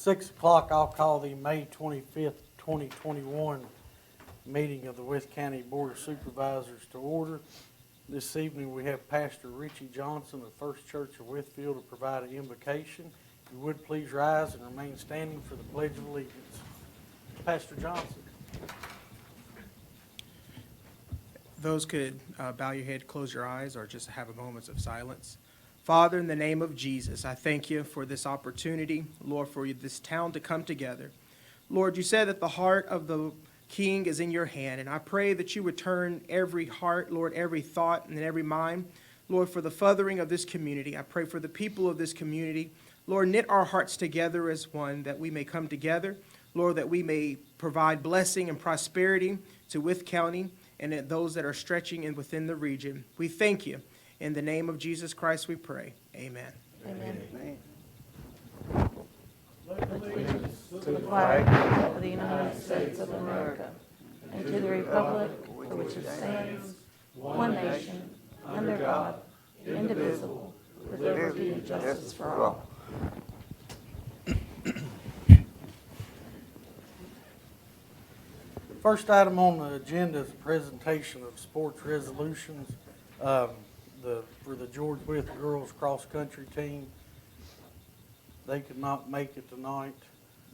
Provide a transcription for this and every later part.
6 o'clock, I'll call the May 25th, 2021 meeting of the Wythe County Board of Supervisors to order. This evening we have Pastor Richie Johnson of First Church of Wytheville to provide an invocation. If you would please rise and remain standing for the Pledge of Allegiance. Pastor Johnson. Those could bow your head, close your eyes, or just have a moment of silence. Father, in the name of Jesus, I thank you for this opportunity, Lord, for this town to come together. Lord, you said that the heart of the King is in your hand, and I pray that you would turn every heart, Lord, every thought and every mind, Lord, for the furthering of this community. I pray for the people of this community. Lord, knit our hearts together as one, that we may come together, Lord, that we may provide blessing and prosperity to Wythe County and those that are stretching in within the region. We thank you. In the name of Jesus Christ we pray. Amen. Amen. To the flag of the United States of America and to the republic for which it stands, one nation, under God, indivisible, with liberty and justice for all. First item on the agenda is a presentation of sports resolutions for the George Wythe girls cross-country team. They could not make it tonight,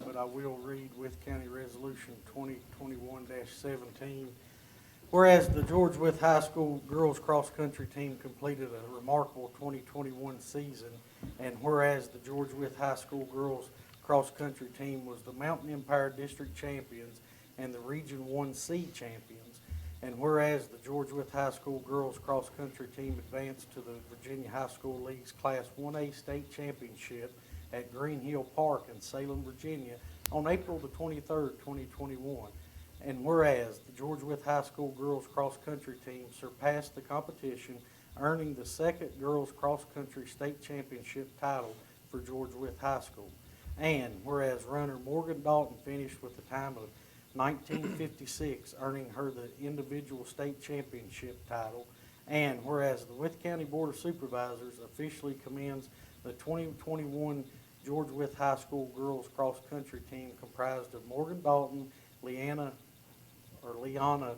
but I will read Wythe County Resolution 2021-17. Whereas the George Wythe High School girls cross-country team completed a remarkable 2021 season, and whereas the George Wythe High School girls cross-country team was the Mountain Empire District champions and the Region 1C champions, and whereas the George Wythe High School girls cross-country team advanced to the Virginia High School League's Class 1A state championship at Green Hill Park in Salem, Virginia on April the 23rd, 2021, and whereas the George Wythe High School girls cross-country team surpassed the competition, earning the second girls cross-country state championship title for George Wythe High School, and whereas runner Morgan Dalton finished with a time of 1956, earning her the individual state championship title, and whereas the Wythe County Board of Supervisors officially commends the 2021 George Wythe High School girls cross-country team comprised of Morgan Dalton, Liana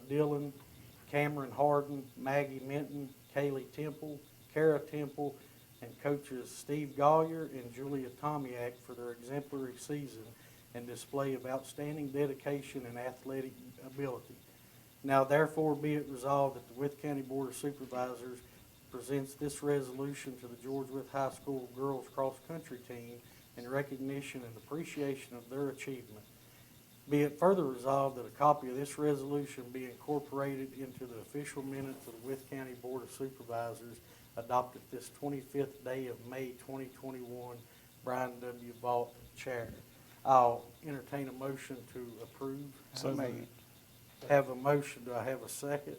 Dillon, Cameron Harden, Maggie Minton, Kaylee Temple, Kara Temple, and coaches Steve Gollier and Julia Tomiak for their exemplary season and display of outstanding dedication and athletic ability. Now therefore be it resolved that the Wythe County Board of Supervisors presents this resolution to the George Wythe High School girls cross-country team in recognition and appreciation of their achievement. Be it further resolved that a copy of this resolution be incorporated into the official minutes of the Wythe County Board of Supervisors adopted this 25th day of May 2021, Brian W. Vaught, Chair. I'll entertain a motion to approve. So made. Have a motion. Do I have a second?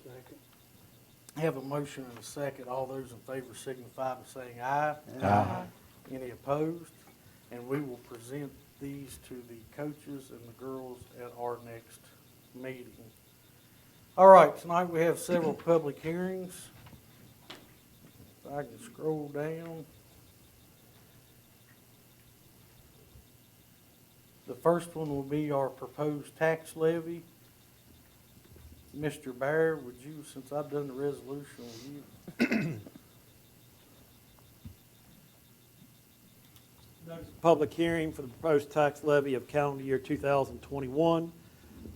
Have a motion and a second. All those in favor signify by saying aye. Aye. Any opposed? And we will present these to the coaches and the girls at our next meeting. All right, tonight we have several public hearings. If I can scroll down. The first one will be our proposed tax levy. Mr. Bear, would you, since I've done the resolution, will you? Notice of public hearing for the proposed tax levy of calendar year 2021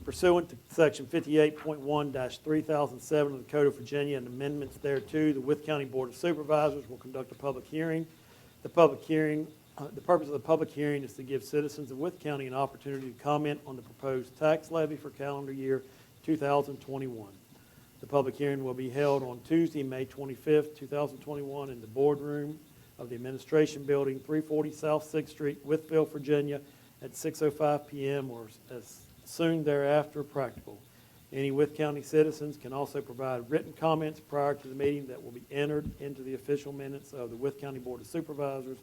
pursuant to section 58.1-3007 of the Code of Virginia and amendments thereto. The Wythe County Board of Supervisors will conduct a public hearing. The purpose of the public hearing is to give citizens of Wythe County an opportunity to comment on the proposed tax levy for calendar year 2021. The public hearing will be held on Tuesday, May 25th, 2021 in the boardroom of the Administration Building, 340 South 6th Street, Wytheville, Virginia, at 6:05 p.m. or as soon thereafter practical. Any Wythe County citizens can also provide written comments prior to the meeting that will be entered into the official minutes of the Wythe County Board of Supervisors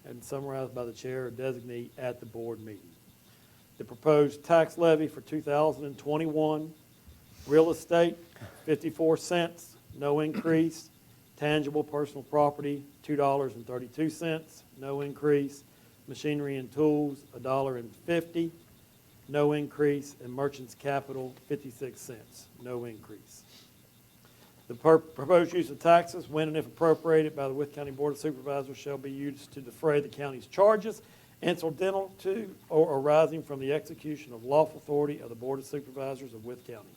and summarized by the chair or designee at the board meeting. The proposed tax levy for 2021, real estate, 54 cents, no increase. Tangible personal property, $2.32, no increase. machinery and tools, $1.50, no increase, and merchants capital, 56 cents, no increase. The proposed use of taxes, when and if appropriated by the Wythe County Board of Supervisors, shall be used to defray the county's charges incidental to or arising from the execution of lawful authority of the Board of Supervisors of Wythe County.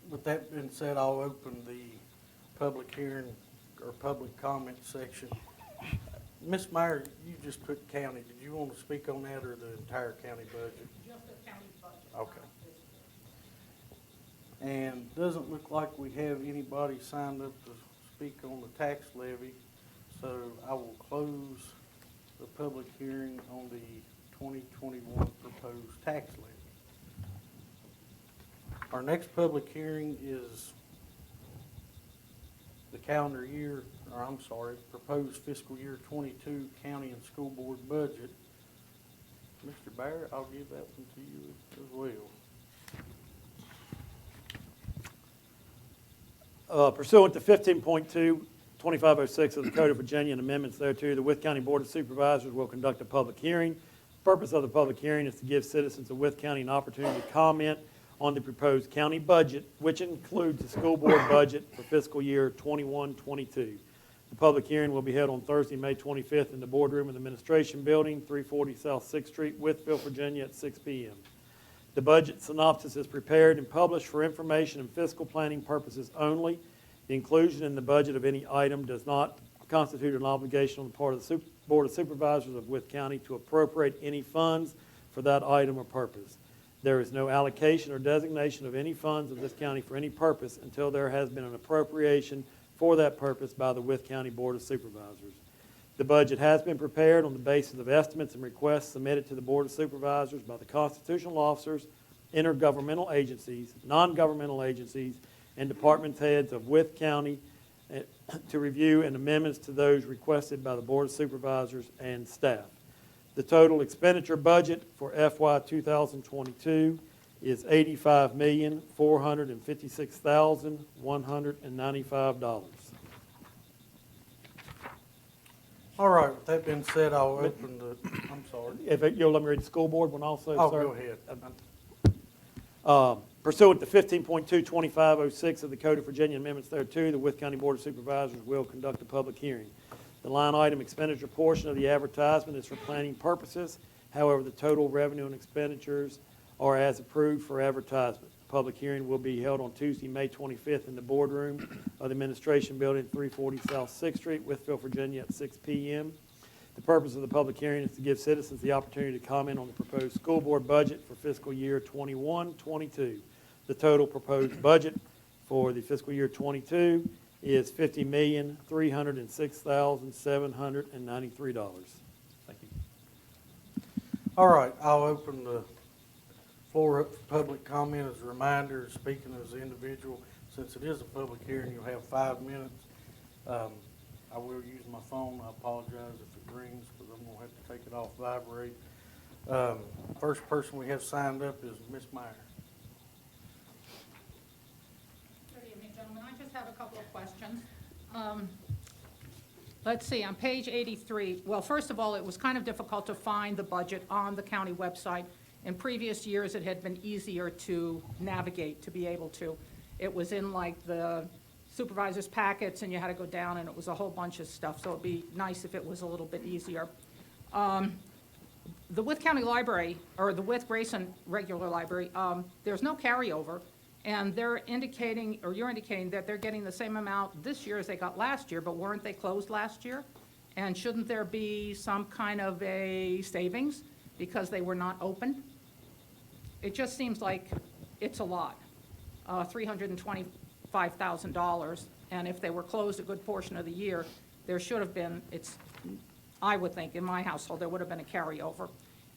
With that being said, I'll open the public hearing or public comment section. Ms. Meyer, you just put county. Did you want to speak on that or the entire county budget? Just the county budget. Okay. And doesn't look like we have anybody signed up to speak on the tax levy, so I will close the public hearing on the 2021 proposed tax levy. Our next public hearing is the calendar year, or I'm sorry, proposed fiscal year 22 county and school board budget. Mr. Barrett, I'll give that one to you as well. Pursuant to 15.2-2506 of the Code of Virginia and amendments thereto, the Wythe County Board of Supervisors will conduct a public hearing. The purpose of the public hearing is to give citizens of Wythe County an opportunity to comment on the proposed county budget, which includes the school board budget for fiscal year 21-22. The public hearing will be held on Thursday, May 25th in the boardroom of the Administration Building, 340 South 6th Street, Wytheville, Virginia, at 6 p.m. The budget synopsis is prepared and published for information and fiscal planning purposes only. The inclusion in the budget of any item does not constitute an obligation on the part of the Board of Supervisors of Wythe County to appropriate any funds for that item or purpose. There is no allocation or designation of any funds of this county for any purpose until there has been an appropriation for that purpose by the Wythe County Board of Supervisors. The budget has been prepared on the basis of estimates and requests submitted to the Board of Supervisors by the constitutional officers, intergovernmental agencies, non-governmental agencies, and department heads of Wythe County to review and amendments to those requested by the Board of Supervisors and staff. The total expenditure budget for FY 2022 is $85,456,195. All right, with that being said, I'll open the, I'm sorry. If you'll let me read the school board one also, Oh, sir. go ahead. Pursuant to 15.2-2506 of the Code of Virginia amendments thereto, the Wythe County Board of Supervisors will conduct a public hearing. The line item expenditure portion of the advertisement is for planning purposes. However, the total revenue and expenditures are as approved for advertisement. The public hearing will be held on Tuesday, May 25th in the boardroom of the Administration Building, 340 South 6th Street, Wytheville, Virginia, at 6 p.m. The purpose of the public hearing is to give citizens the opportunity to comment on the proposed school board budget for fiscal year 21-22. The total proposed budget for the fiscal year 22 is $50,306,793. Thank you. All right, I'll open the floor up for public comment. As a reminder, speaking as an individual, since it is a public hearing, you'll have 5 minutes. I will use my phone. I apologize if it rings, because I'm going to have to take it off vibrate. First person we have signed up is Ms. Meyer. Good evening, gentlemen. I just have a couple of questions. Let's see, on page 83, well, first of all, it was kind of difficult to find the budget on the county website. In previous years, it had been easier to navigate, to be able to. It was in like the supervisor's packets, and you had to go down, and it was a whole bunch of stuff, so it'd be nice if it was a little bit easier. The Wythe County Library, or the Wythe Grayson Regular Library, there's no carryover, and they're indicating, or you're indicating that they're getting the same amount this year as they got last year, but weren't they closed last year? And shouldn't there be some kind of a savings because they were not open? It just seems like it's a lot, $325,000, and if they were closed a good portion of the year, there should have been, I would think, in my household, there would have been a carryover.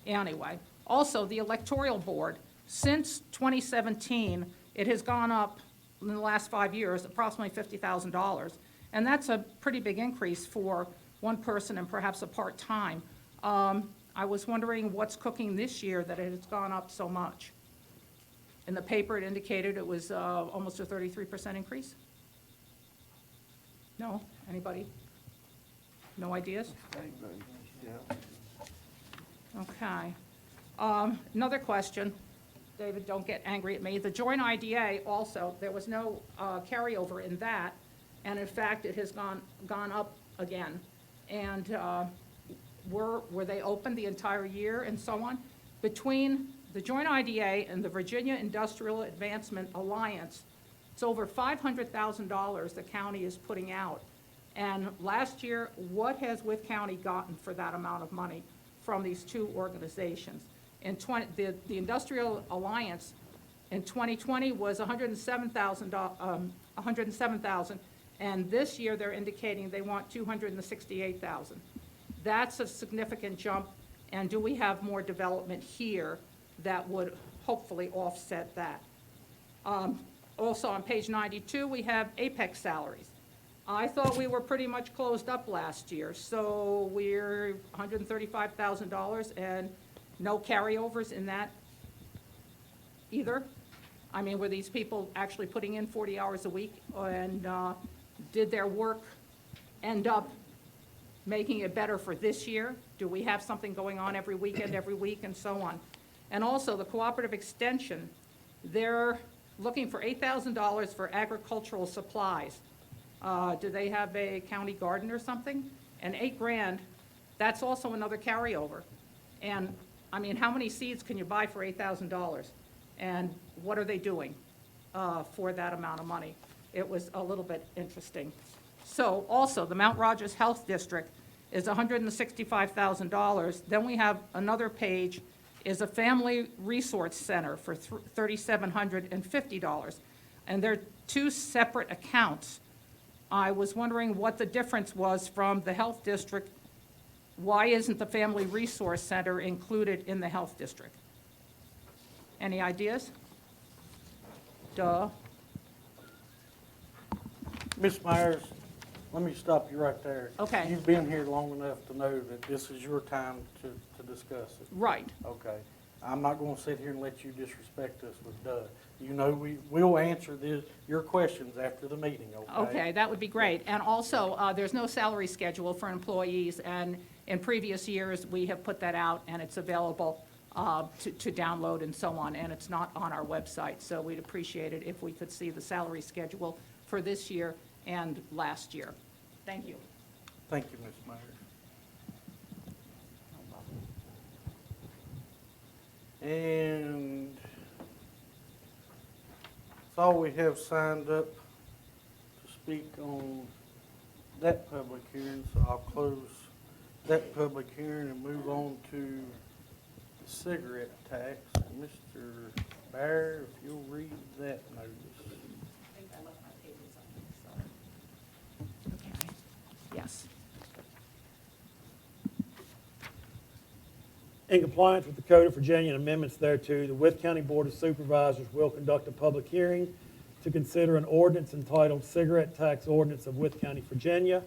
Anyway, also, the electoral board, since 2017, it has gone up in the last 5 years, approximately $50,000, and that's a pretty big increase for one person and perhaps a part-time. I was wondering what's cooking this year that it has gone up so much. In the paper, it indicated it was almost a 33% increase. No? Anybody? No ideas? Yeah. Okay. Another question. David, don't get angry at me. The joint IDA also, there was no carryover in that, and in fact, it has gone up again. And were they open the entire year and so on? Between the joint IDA and the Virginia Industrial Advancement Alliance, it's over $500,000 the county is putting out. And last year, what has Wythe County gotten for that amount of money from these two organizations? The Industrial Alliance in 2020 was $107,000, and this year they're indicating they want $268,000. That's a significant jump, and do we have more development here that would hopefully offset that? Also on page 92, we have Apex salaries. I thought we were pretty much closed up last year, so we're $135,000 and no carryovers in that either? I mean, were these people actually putting in 40 hours a week, and did their work end up making it better for this year? Do we have something going on every weekend, every week, and so on? And also, the cooperative extension, they're looking for $8,000 for agricultural supplies. Do they have a county garden or something? And $8,000, that's also another carryover. And, I mean, how many seeds can you buy for $8,000? And what are they doing for that amount of money? It was a little bit interesting. So, also, the Mount Rogers Health District is $165,000. Then we have another page, is a family resource center for $3,750. And they're two separate accounts. I was wondering what the difference was from the health district. Why isn't the family resource center included in the health district? Any ideas? Duh. Ms. Myers, let me stop you right there. Okay. You've been here long enough to know that this is your time to discuss it. Right. Okay. I'm not gonna sit here and let you disrespect us with duh. You know, we'll answer your questions after the meeting, okay? Okay, that would be great. And also, there's no salary schedule for employees, and in previous years, we have put that out, and it's available to download and so on, and it's not on our website. So we'd appreciate it if we could see the salary schedule for this year and last year. Thank you. Thank you, Ms. Myers. And that's all we have signed up to speak on that public hearing, so I'll close that public hearing and move on to the cigarette tax. Mr. Bear, if you'll read that notice. Okay. Yes. In compliance with the Code of Virginia and amendments thereto, the Wythe County Board of Supervisors will conduct a public hearing to consider an ordinance entitled Cigarette Tax Ordinance of Wythe County, Virginia.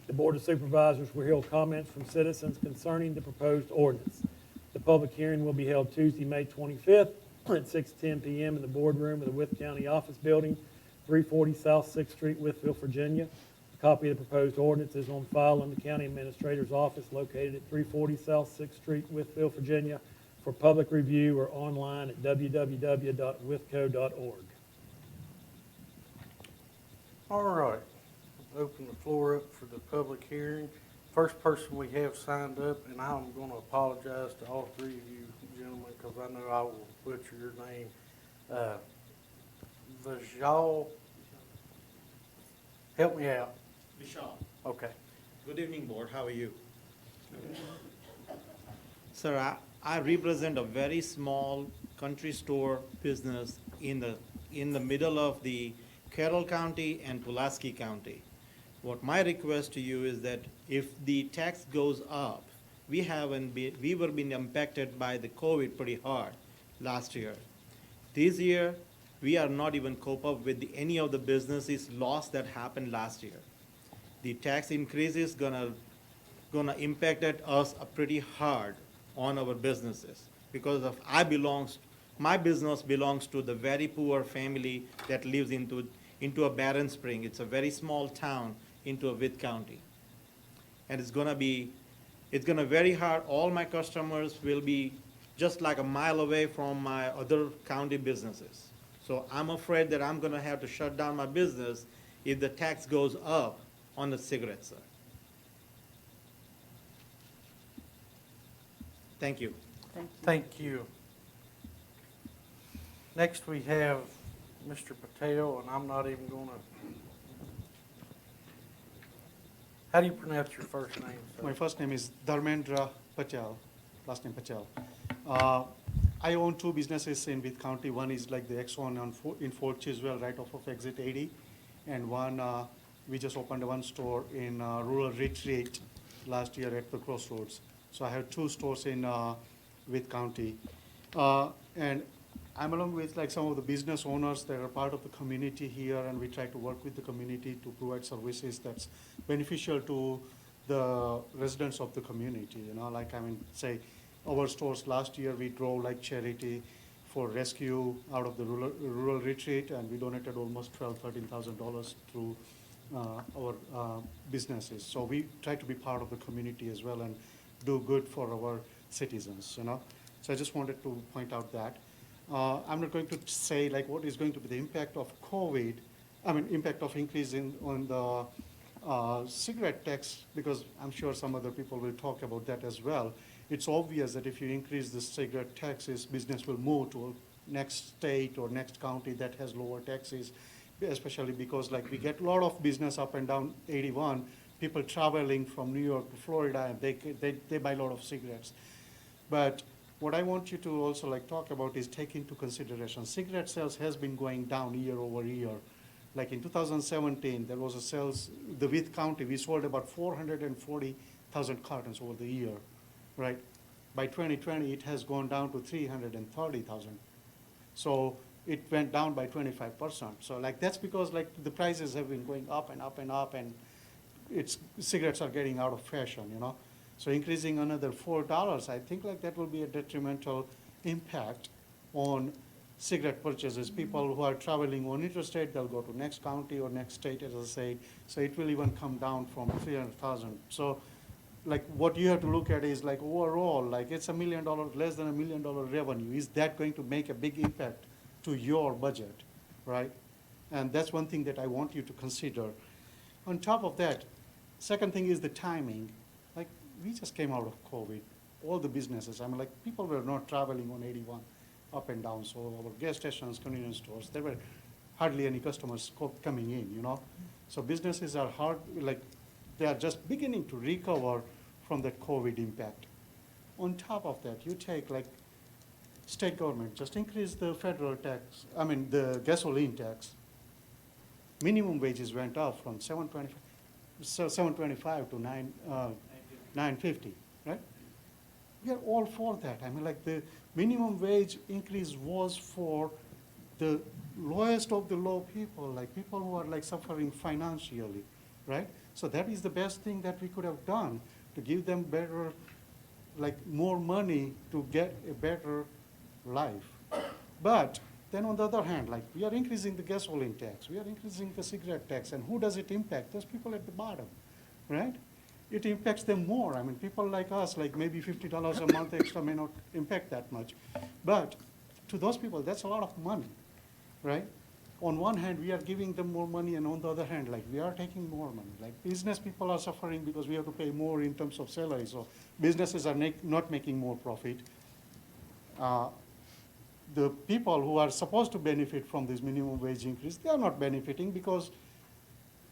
The Board of Supervisors will hear comments from citizens concerning the proposed ordinance. The public hearing will be held Tuesday, May 25th at 6:10 p.m. in the boardroom of the Wythe County Office Building, 340 South 6th Street, Wytheville, Virginia. A copy of the proposed ordinance is on file in the County Administrator's office located at 340 South 6th Street, Wytheville, Virginia, for public review or online at www.withco.org. All right, open the floor up for the public hearing. First person we have signed up, and I'm going to apologize to all three of you gentlemen, because I know I will butcher your name. Vijal, help me out. Vishal. Okay. Good evening, Board. How are you? Sir, I represent a very small country store business in the middle of the Carroll County and Pulaski County. What my request to you is that if the tax goes up, we were being impacted by the COVID pretty hard last year. This year, we are not even cope up with any of the businesses loss that happened last year. The tax increase is gonna impact us pretty hard on our businesses because of my business belongs to the very poor family that lives into a Barron Spring. It's a very small town into a Wythe County. and it's gonna very hard. All my customers will be just like a mile away from my other county businesses. So I'm afraid that I'm gonna have to shut down my business if the tax goes up on the cigarettes, sir. Thank you. Thank you. Next, we have Mr. Patel, and I'm not even gonna. How do you pronounce your first name, sir? My first name is Dharmendra Patel, last name Patel. I own two businesses in Wythe County. One is like the X1 in Fort Chiswell, right off of exit 80. And one, we just opened one store in rural retreat last year at the Crossroads. So I have two stores in Wythe County. And I'm along with like some of the business owners that are part of the community here, and we try to work with the community to provide services that's beneficial to the residents of the community. You know, like, I mean, say, our stores last year, we drove like charity for rescue out of the rural retreat, and we donated almost $12,000-13,000 through our businesses. So we try to be part of the community as well and do good for our citizens, you know. So I just wanted to point out that. I'm not going to say like what is going to be the impact of COVID, impact of increase on the cigarette tax, because I'm sure some other people will talk about that as well. It's obvious that if you increase the cigarette taxes, business will move to next state or next county that has lower taxes, especially because like we get a lot of business up and down 81, people traveling from New York to Florida, and they buy a lot of cigarettes. But what I want you to also like talk about is take into consideration, cigarette sales has been going down year over year. Like in 2017, there was a sales, the Wythe County, we sold about 440,000 cartons over the year, right? By 2020, it has gone down to 330,000. So it went down by 25%. So like that's because like the prices have been going up and up and up, and cigarettes are getting out of fashion, you know? So increasing another $4, I think like that will be a detrimental impact on cigarette purchases. People who are traveling on interstate, they'll go to next county or next state, as I say. So it will even come down from 300,000. So like what you have to look at is like overall, like it's $1 million, less than $1 million revenue. Is that going to make a big impact to your budget, right? And that's one thing that I want you to consider. On top of that, second thing is the timing. Like we just came out of COVID, all the businesses, I mean like people were not traveling on 81 up and down. So our gas stations, convenience stores, there were hardly any customers coming in, you know. So businesses are hard, like they are just beginning to recover from that COVID impact. On top of that, you take like state government, just increase the federal tax, the gasoline tax. Minimum wages went up from $7.25 to $9.50, right? We are all for that. I mean, like the minimum wage increase was for the lowest of the low people, like people who are like suffering financially, right? So that is the best thing that we could have done to give them better, like more money to get a better life. But then on the other hand, like we are increasing the gasoline tax, we are increasing the cigarette tax, and who does it impact? Those people at the bottom, right? It impacts them more. I mean, people like us, like maybe $50 a month extra may not impact that much. But to those people, that's a lot of money, right? On one hand, we are giving them more money, and on the other hand, like we are taking more money. Like business people are suffering because we have to pay more in terms of salaries. So businesses are not making more profit. The people who are supposed to benefit from this minimum wage increase, they are not benefiting because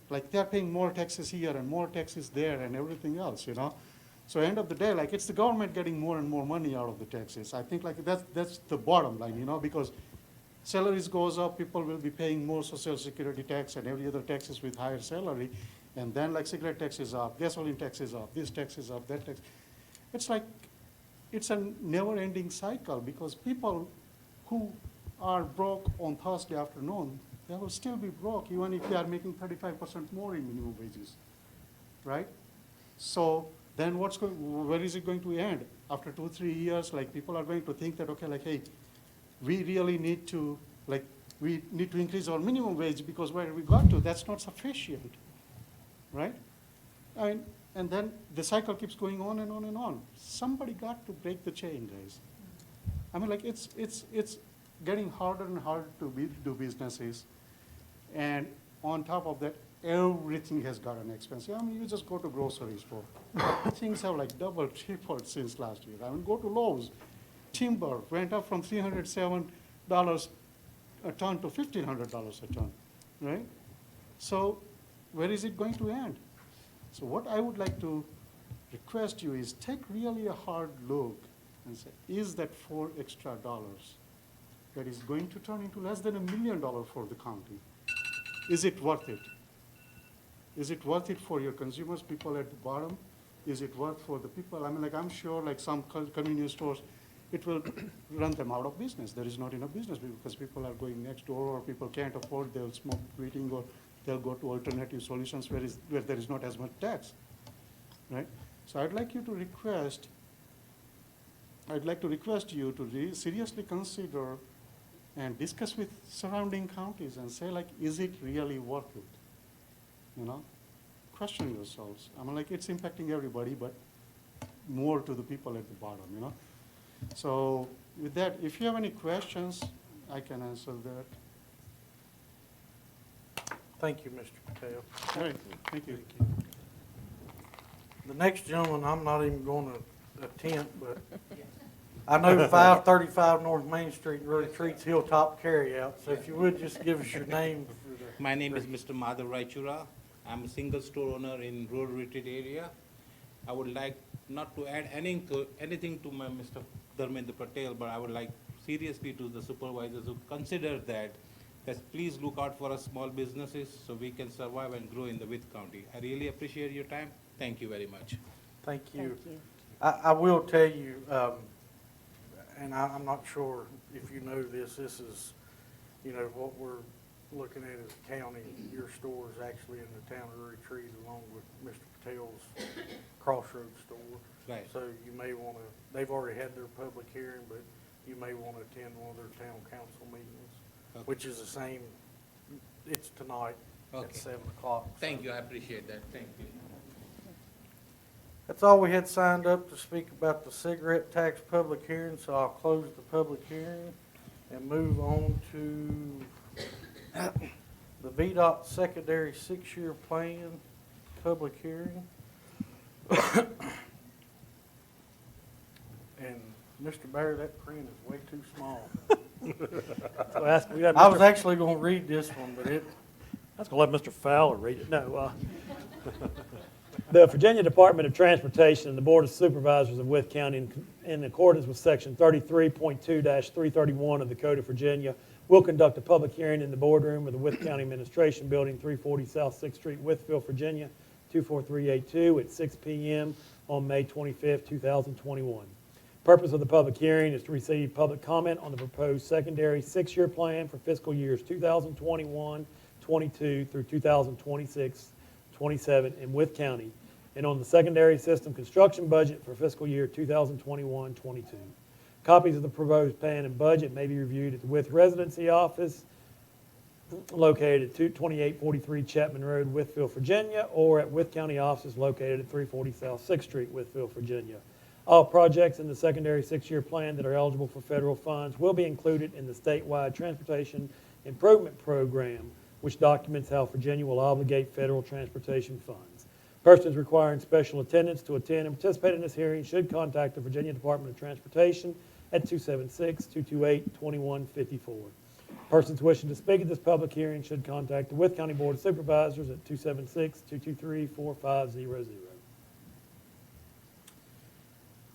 like they're paying more taxes here and more taxes there and everything else, you know. So end of the day, like it's the government getting more and more money out of the taxes. I think like that's the bottom line, you know, because salaries goes up, people will be paying more social security tax and every other taxes with higher salary. And then like cigarette tax is up, gasoline tax is up, this tax is up, that tax. It's like, it's a never ending cycle because people who are broke on Thursday afternoon, they will still be broke even if they are making 35% more in minimum wages, right? So then where is it going to end? After 2-3 years, like people are going to think that, okay, like, hey, we really need to, like, we need to increase our minimum wage because where we got to, that's not sufficient, right? I mean, And then the cycle keeps going on and on and on. Somebody got to break the chain, guys. I mean, like, it's getting harder and harder to do businesses. And on top of that, everything has gotten expensive. I mean, you just go to grocery store. Things have like doubled, tripled since last year. I mean, go to Lowe's. Timber went up from $307 a ton to $1,500 a ton, right? So where is it going to end? So what I would like to request you is take really a hard look and say, is that $4 extra that is going to turn into less than $1 million for the county? Is it worth it? Is it worth it for your consumers, people at the bottom? Is it worth for the people? I mean, like, I'm sure like some convenience stores, it will run them out of business. There is not enough business because people are going next door, or people can't afford, they'll smoke quitting, or they'll go to alternative solutions where there is not as much tax, right? So I'd like to request you to seriously consider and discuss with surrounding counties and say, like, is it really worth it? You know, question yourselves. I mean, like, it's impacting everybody, but more to the people at the bottom, you know? So with that, if you have any questions, I can answer that. Thank you, Mr. Patel. All right, thank you. The next gentleman, I'm not even going to attempt, but I know 535 North Main Street really treats Hilltop Carryout, so if you would just give us your name. My name is Mr. Madhav Raichura. I'm a single store owner in rural retreat area. I would like not to add anything to my Mr. Dharmendra Patel, but I would like seriously to the supervisors who consider that please look out for us small businesses so we can survive and grow in the Wythe County. I really appreciate your time. Thank you very much. Thank you. Thank you. I will tell you, and I'm not sure if you know this is, you know, what we're looking at as a county. Your store is actually in the town of Retreat along with Mr. Patel's Crossroads store. Right. So you may want to, they've already had their public hearing, but you may want to attend one of their town council meetings, Okay. which is the same, it's tonight Okay. at 7 o'clock. Thank you, I appreciate that. Thank you. That's all we had signed up to speak about the cigarette tax public hearing, so I'll close the public hearing and move on to the Vdot secondary 6-year plan public hearing. And Mr. Bear, that print is way too small. So we have I was actually gonna read this one, but I was going to let Mr. Fowler read it. No. The Virginia Department of Transportation and the Board of Supervisors of Wythe County, in accordance with Section 33.2-331 of the Code of Virginia, will conduct a public hearing in the boardroom of the Wythe County Administration Building, 340 South 6th Street, Wytheville, Virginia, 24382 at 6 p.m. on May 25, 2021. Purpose of the public hearing is to receive public comment on the proposed secondary 6-year plan for fiscal years 2021-22 through 2026-27 in Wythe County, and on the secondary system construction budget for fiscal year 2021-22. Copies of the proposed plan and budget may be reviewed at the Wythe Residency Office located at 2843 Chapman Road, Wytheville, Virginia, or at Wythe County offices located at 340 South 6th Street, Wytheville, Virginia. All projects in the secondary 6-year plan that are eligible for federal funds will be included in the statewide Transportation Improvement Program, which documents how Virginia will obligate federal transportation funds. Persons requiring special attendance to attend and participate in this hearing should contact the Virginia Department of Transportation at 276-228-2154. Persons wishing to speak at this public hearing should contact the Wythe County Board of Supervisors at 276-223-4500.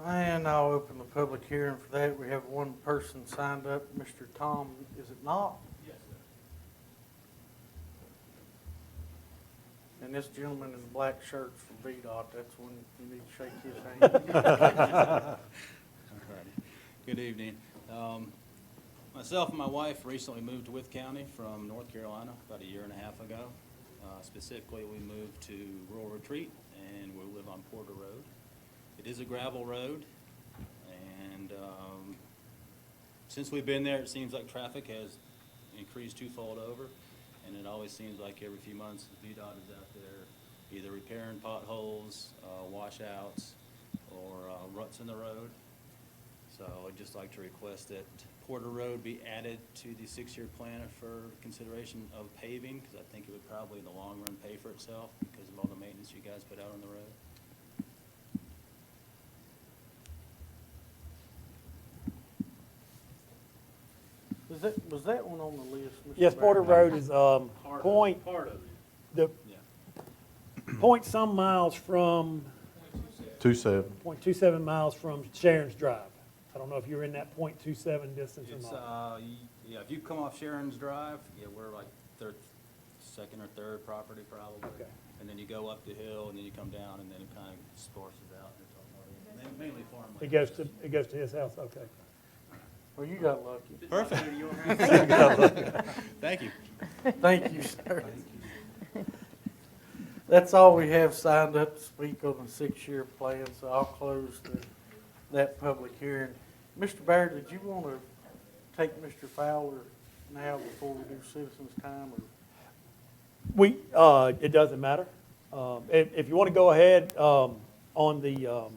And I'll open the public hearing for that. We have one person signed up, Mr. Tom, is it not? Yes, sir. And this gentleman in the black shirt from VDOT, that's when you need to shake his hand. Good evening. Myself and my wife recently moved to Wythe County from North Carolina about 1.5 years ago. Specifically, we moved to Rural Retreat, and we live on Porter Road. It is a gravel road, and since we've been there, it seems like traffic has increased twofold over, and it always seems like every few months, VDOT is out there either repairing potholes, washouts, or ruts in the road. So I'd just like to request that Porter Road be added to the 6-year plan for consideration of paving, because I think it would probably in the long run pay for itself because of all the maintenance you guys put out on the road. Was that one on the list, Mr. Yes, Porter Barrett? Road is, point, the, point some miles from, 27. .27 miles from Sharon's Drive. I don't know if you're in that .27 distance or It's, not. yeah, if you come off Sharon's Drive, yeah, we're like second or third property probably. Okay. And then you go up the hill, and then you come down, and then it kind of disperses out. It's all mainly farmland. It goes to his house, okay. Well, you got lucky. Perfect. Thank you. Thank you, sir. That's all we have signed up to speak on the 6-year plan, so I'll close that public hearing. Mr. Baird, did you want to take Mr. Fowler now before we do citizens' time? Or? It doesn't matter. If you want to go ahead on the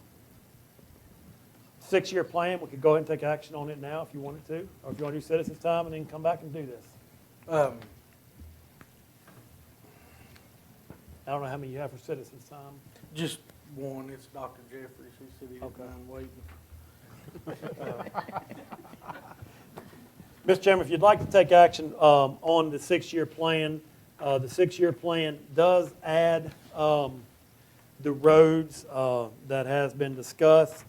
6-year plan, we could go ahead and take action on it now if you wanted to, or if you want to do citizens' time and then come back and do this. I don't know how many you have for citizens' time. Just one, it's Dr. Jeffries, he said he didn't Okay. mind waiting. Mr. Chairman, if you'd like to take action on the 6-year plan, the 6-year plan does add the roads that has been discussed.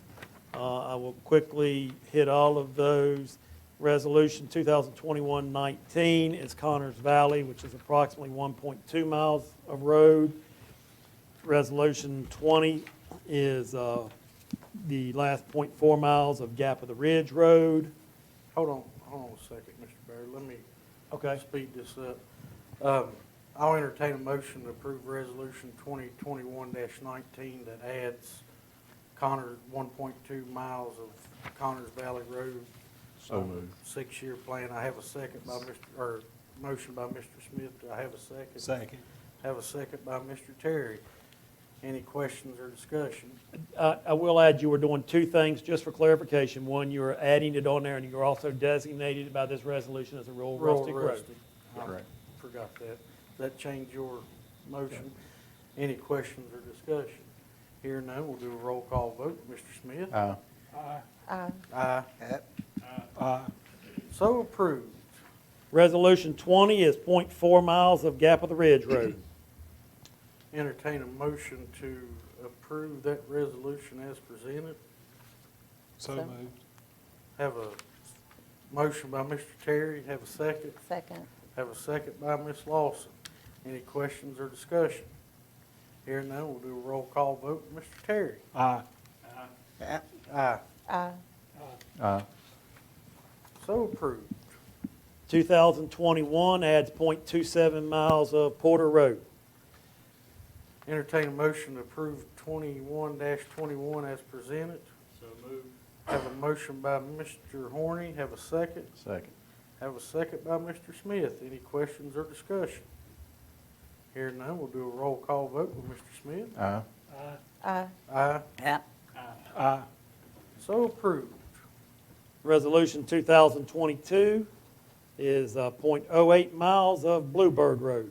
I will quickly hit all of those. Resolution 2021-19 is Connors Valley, which is approximately 1.2 miles of road. Resolution 20 is the last 0.4 miles of Gap of the Ridge Road. Hold on a second, Mr. Baird, let me Okay. speed this up. I'll entertain a motion to approve resolution 2021-19 that adds Connors, 1.2 miles of Connors Valley Road. So moved. 6-year plan. I have a second by motion by Mr. Smith. Do I have a second? Second. Have a second by Mr. Terry. Any questions or discussion? I will add, you were doing two things, just for clarification. One, you were adding it on there, and you're also designated by this resolution as a rural rustic road. I Correct. forgot that. Does that change your motion? Any questions or discussion? Here none, we'll do a roll call vote. Mr. Smith? Aye. Aye. Aye. Aye. So approved. Resolution 20 is 0.4 miles of Gap of the Ridge Road. Entertain a motion to approve that resolution as presented. So moved. Have a motion by Mr. Terry. Have a second. Second. Have a second by Ms. Lawson. Any questions or discussion? Here none, we'll do a roll call vote. Mr. Terry? Aye. Aye. Aye. Aye. So approved. 2021 adds 0.27 miles of Porter Road. Entertain a motion to approve 21-21 as presented. So moved. Have a motion by Mr. Horny. Have a second. Second. Have a second by Mr. Smith. Any questions or discussion? Here none, we'll do a roll call vote with Mr. Smith. Aye. Aye. Aye. Aye. So approved. Resolution 2022 is 0.08 miles of Bluebird Road.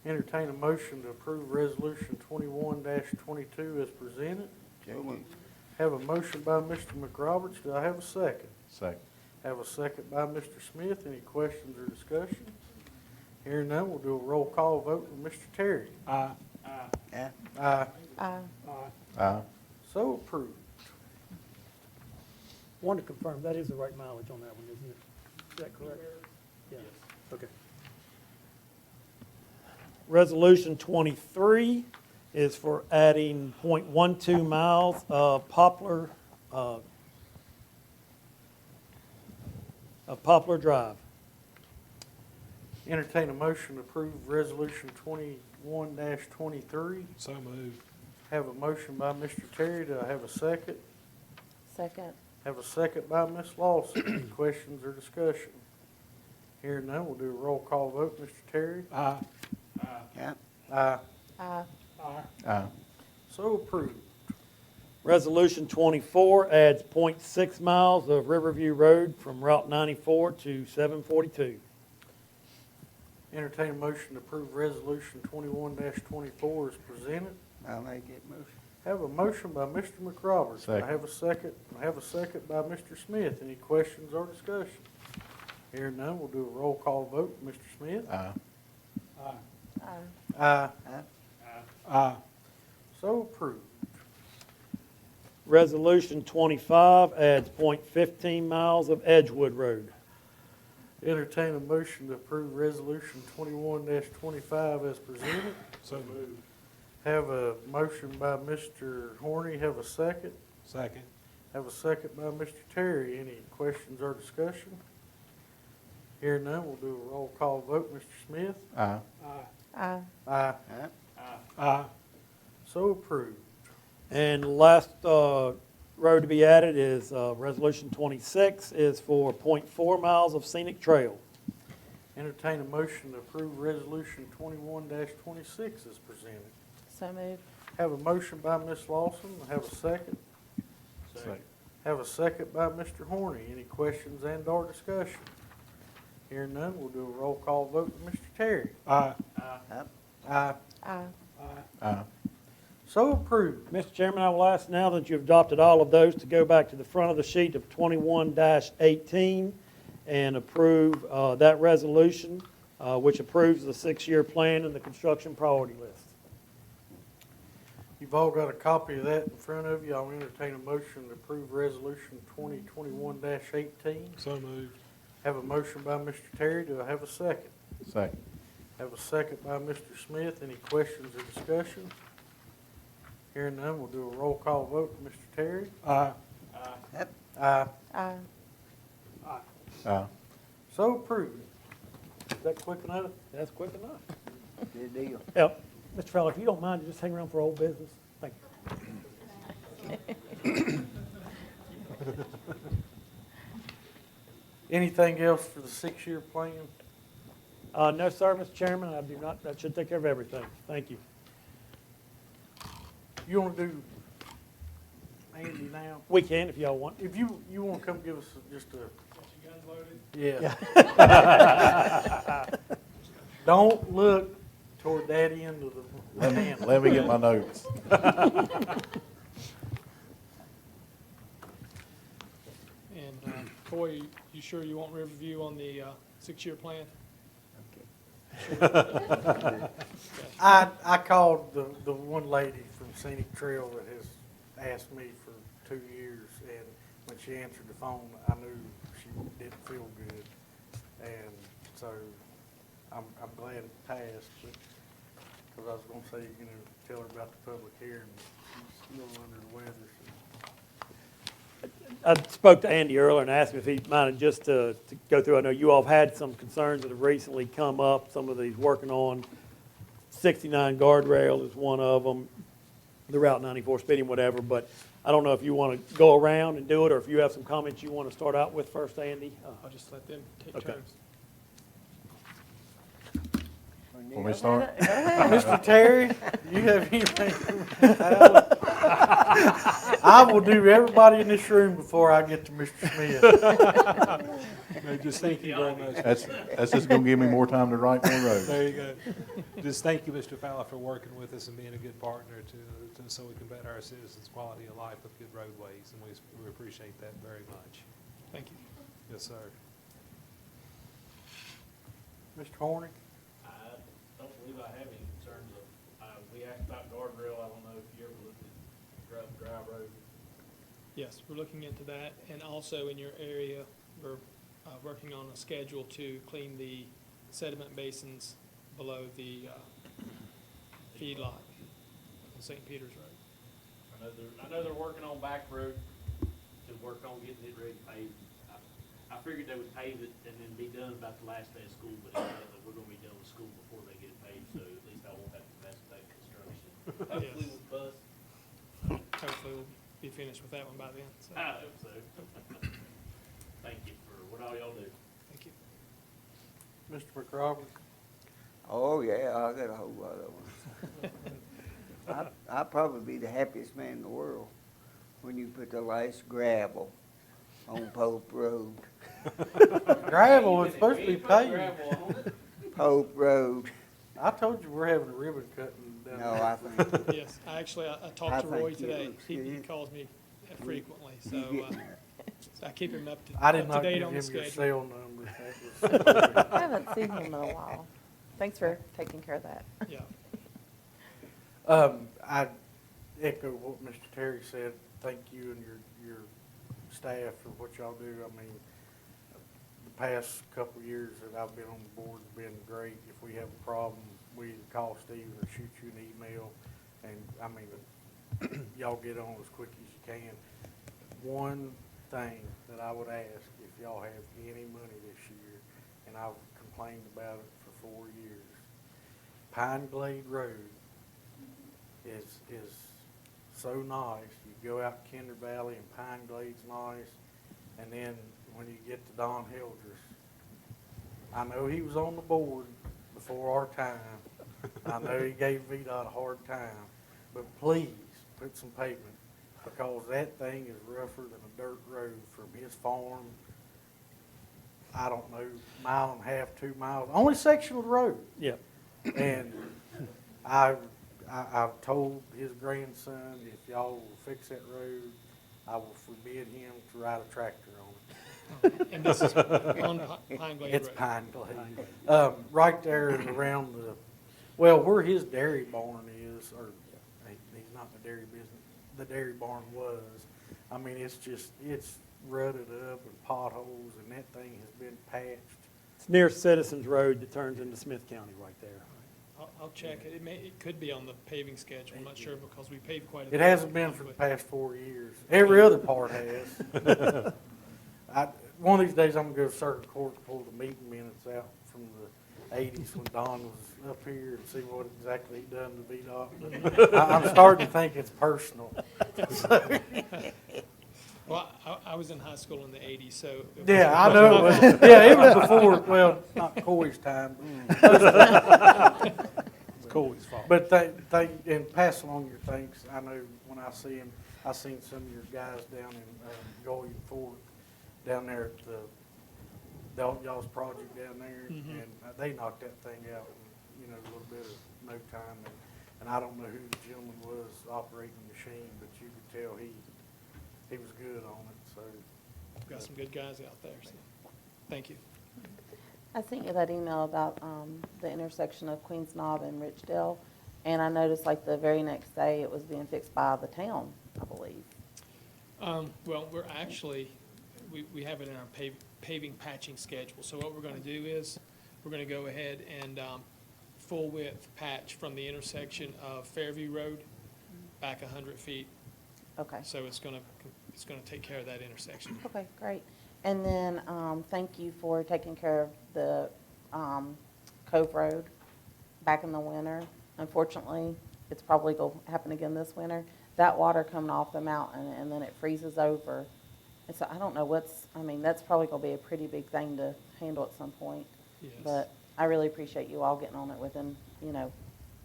Entertain a motion to approve resolution 21-22 as presented. So moved. Have a motion by Mr. McRoberts. Do I have a second? Second. Have a second by Mr. Smith. Any questions or discussion? Hearing none, we'll do a roll call vote with Mr. Terry. Aye. Aye. Aye. Aye. Aye. So approved. Want to confirm, that is the right mileage on that one, isn't it? Is that correct? Yes. Okay. Resolution 23 is for adding 0.12 miles of Poplar Drive. Entertain a motion to approve resolution 21-23. So moved. Have a motion by Mr. Terry. Do I have a second? Second. Have a second by Ms. Lawson. Any questions or discussion? Hearing none, we'll do a roll call vote. Mr. Terry? Aye. Aye. Aye. Aye. Aye. So approved. Resolution 24 adds .6 miles of Riverview Road from Route 94 to 742. Entertain a motion to approve Resolution 21-24 as presented. I'll make that motion. Have a motion by Mr. McRoberts. Second. I have a second. I have a second by Mr. Smith. Any questions or discussion? Hearing none, we'll do a roll call vote. Mr. Smith? Aye. Aye. Aye. So approved. Resolution 25 adds .15 miles of Edgewood Road. Entertain a motion to approve Resolution 21-25 as presented. So moved. Have a motion by Mr. Horny. Have a second. Second. Have a second by Mr. Terry. Any questions or discussion? Hearing none, we'll do a roll call vote. Mr. Smith? Aye. Aye. Aye. Aye. So approved. And last road to be added is Resolution 26 is for .4 miles of scenic trail. Entertain a motion to approve Resolution 21-26 as presented. So moved. Have a motion by Ms. Lawson. Have a second. Second. Have a second by Mr. Horny. Any questions and or discussion? Hearing none, we'll do a roll call vote. Mr. Terry? Aye. Aye. Aye. Aye. So approved. Mr. Chairman, I will ask now that you've adopted all of those to go back to the front of the sheet of 21-18 and approve that resolution, which approves the 6-year plan and the construction priority list. You've all got a copy of that in front of you. I'll entertain a motion to approve Resolution 2021-18. So moved. Have a motion by Mr. Terry. Do I have a second? Second. Have a second by Mr. Smith. Any questions or discussion? Hearing none, we'll do a roll call vote. Mr. Terry? Aye. Aye. Aye. Aye. So approved. Is that quick enough? That's quick enough. Good deal. Yep. Mr. Fowler, if you don't mind, just hang around for old business. Thank you. Anything else for the 6-year plan? No, sir, Mr. Chairman, I do not. That should take care of everything. Thank you. You want to do Andy now? We can if y'all want. If you want to come give us just a. Yeah. Don't look toward that end of the hand. Let me get my notes. And Coy, you sure you want Riverview on the 6-year plan? I called the one lady from Scenic Trail that has asked me for 2 years, and when she answered the phone, I knew she didn't feel good. And so I'm glad it passed, because I was going to say, tell her about the public hearing. She's a little under the weather, so. I spoke to Andy earlier and asked him if he minded just to go through. I know you all have had some concerns that have recently come up. Some of these working on 69 guardrail is one of them, the Route 94 speeding, whatever. But I don't know if you want to go around and do it, or if you have some comments you want to start out with first, Andy. I'll just let them take Okay. turns. Want me to start? Mr. Terry, you have anything? I will do everybody in this room before I get to Mr. Smith. No, just thank you very much. That's just gonna give me more time to write more roads. There you go. Just thank you, Mr. Fowler, for working with us and being a good partner so we can better our citizens' quality of life with good roadways, and we appreciate that very much. Thank you. Yes, sir. Mr. Horny? I don't believe I have any concerns of, we asked about guardrail, I don't know if you ever looked at dry road. Yes, we're looking into that, and also in your area, we're working on a schedule to clean the sediment basins below the feedlot on St. Peter's Road. I know they're working on back road to work on getting it ready to pave. I figured they would pave it and then be done about the last day of school, but evidently we're gonna be done with school before they get it paved, so at least I won't have to mess with that construction. Hopefully Yes. with bus. Hopefully we'll be finished with that one by then, so, I hope so. Thank you for what all y'all do. thank you. Mr. McRoberts? Oh, yeah, I got a whole lot of them. I'd probably be the happiest man in the world when you put the last gravel on Pope Road. Gravel is supposed to be paved. Pope Road. I told you we're having a ribbon cutting down No, there. I think, Yes, I I talked to Roy think it today. looks He good. calls me frequently, so you getting there. so I keep him up I did to not date give on the him your schedule. cell number. That was- I haven't seen him in a while. Thanks for taking care of that. Yeah. I echo what Mr. Terry said. Thank you and your staff for what y'all do. I mean, the past couple of years that I've been on the board has been great. If we have a problem, we either call Steve or shoot you an email. And, I mean, y'all get on as quick as you can. One thing that I would ask, if y'all have any money this year, and I've complained about it for 4 years, Pine Glade Road is so nice. You go out Kinder Valley and Pine Glade's nice, and then when you get to Don Hildress, I know he was on the board before our time. I know he gave Vdot a hard time, but please put some pavement, because that thing is rougher than a dirt road from his farm. I don't know, mile and a half, 2 miles, only section of the road. Yeah. And I've told his grandson, if y'all will fix that road, I will forbid him to ride a tractor on it. And this is on Pine Glade It's Road. Pine Glade. Right there and around where his dairy barn is, or he's not in the dairy business, the dairy barn was. I mean, it's rutted up and potholes, and that thing has been patched. It's near Citizens Road that turns into Smith County right there. I'll check it. It could be on the paving schedule. I'm not sure because we paved quite a bit. It hasn't been for the past 4 years. Every other part has. One of these days, I'm gonna go to circuit court to pull the meeting minutes out from the 80s when Don was up here and see what exactly he done to Vdot. But I'm starting to think it's personal. Well, I was in high school in the 80s, so. Yeah, I know it was. Yeah, it was before, well, not Coy's time. It's Cooley's fault. But and pass along your thanks. I know when I see him, I seen some of your guys down in Gullion Fork, down there at the y'all's project down there, and they knocked that thing out in, a little bit of no time. And I don't know who the gentleman was operating the machine, but you could tell he was good on it. So Got some good guys out there, so, thank you. I sent you that email about the intersection of Queen Snob and Richdale, and I noticed like the very next day it was being fixed by the town, I believe. Well, we're actually, we have it in our paving patching schedule. So what we're gonna do is, we're gonna go ahead and full width patch from the intersection of Fairview Road back 100 feet. Okay. So it's gonna take care of that intersection. Okay, great. And then, thank you for taking care of the Cove Road back in the winter. Unfortunately, it's probably going to happen again this winter. That water coming off the mountain and then it freezes over. And so I don't know that's probably going to be a pretty big thing to handle at some point. Yes. But I really appreciate you all getting on it within,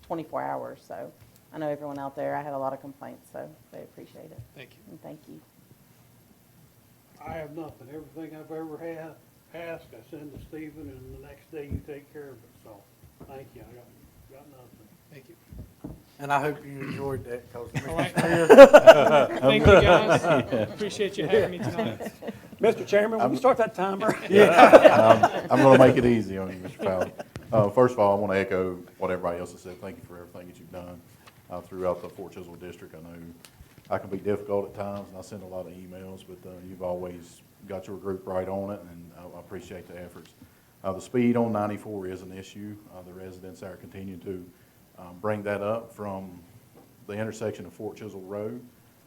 24 hours. So I know everyone out there, I had a lot of complaints, so they appreciate it. Thank you. And thank you. I have nothing. Everything I've ever asked, I send to Stephen, and the next day you take care of it. So, thank you. I got nothing. Thank you. and I hope you enjoyed that, because All right. Mr. Thank you, guys. Appreciate you having me tonight. Mr. Chairman, will you start that timer? I'm going to make it easy on you, Mr. Fowler. First of all, I want to echo what everybody else has said. Thank you for everything that you've done throughout the Fort Chisholm District. I know I can be difficult at times, and I send a lot of emails, but you've always got your group right on it, and I appreciate the efforts. The speed on 94 is an issue. The residents there continue to bring that up from the intersection of Fort Chisholm Road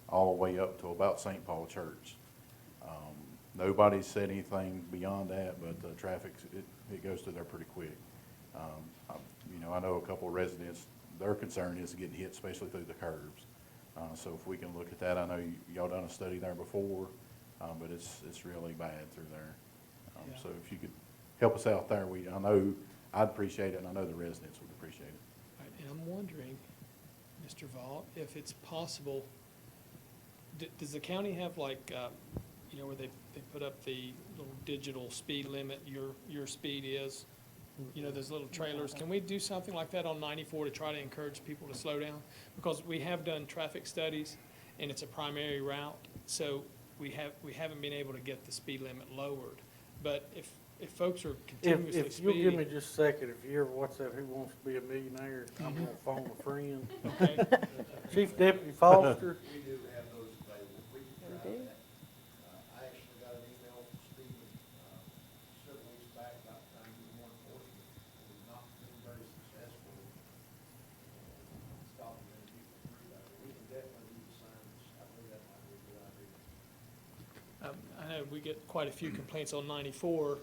all the way up to about St. Paul Church. Nobody's said anything beyond that, but the traffic, it goes through there pretty quick. I know a couple of residents, their concern is getting hit, especially through the curbs. So if we can look at that, I know y'all done a study there before, but it's really bad through there. Yeah. So if you could help us out there, I know I'd appreciate it, and I know the residents would appreciate it. Right, and I'm wondering, Mr. Vaught, if it's possible, does the county have like, you know, where they put up the little digital speed limit, your speed is, you know, those little trailers? Can we do something like that on 94 to try to encourage people to slow down? Because we have done traffic studies, and it's a primary route, so we haven't been able to get the speed limit lowered. But if folks are continuously If you'll give me speeding. just a second, if you ever watch that Who Wants to Be a Millionaire, I'm gonna phone a friend. Okay. Chief Deputy Foster. We do have those available. We can We try do. that. I actually got an email from Stephen, several weeks back about trying to do more enforcement. We've not been very successful in stopping many people through that. We can definitely do the signs. I believe that might be a good idea. I know we get quite a few complaints on 94.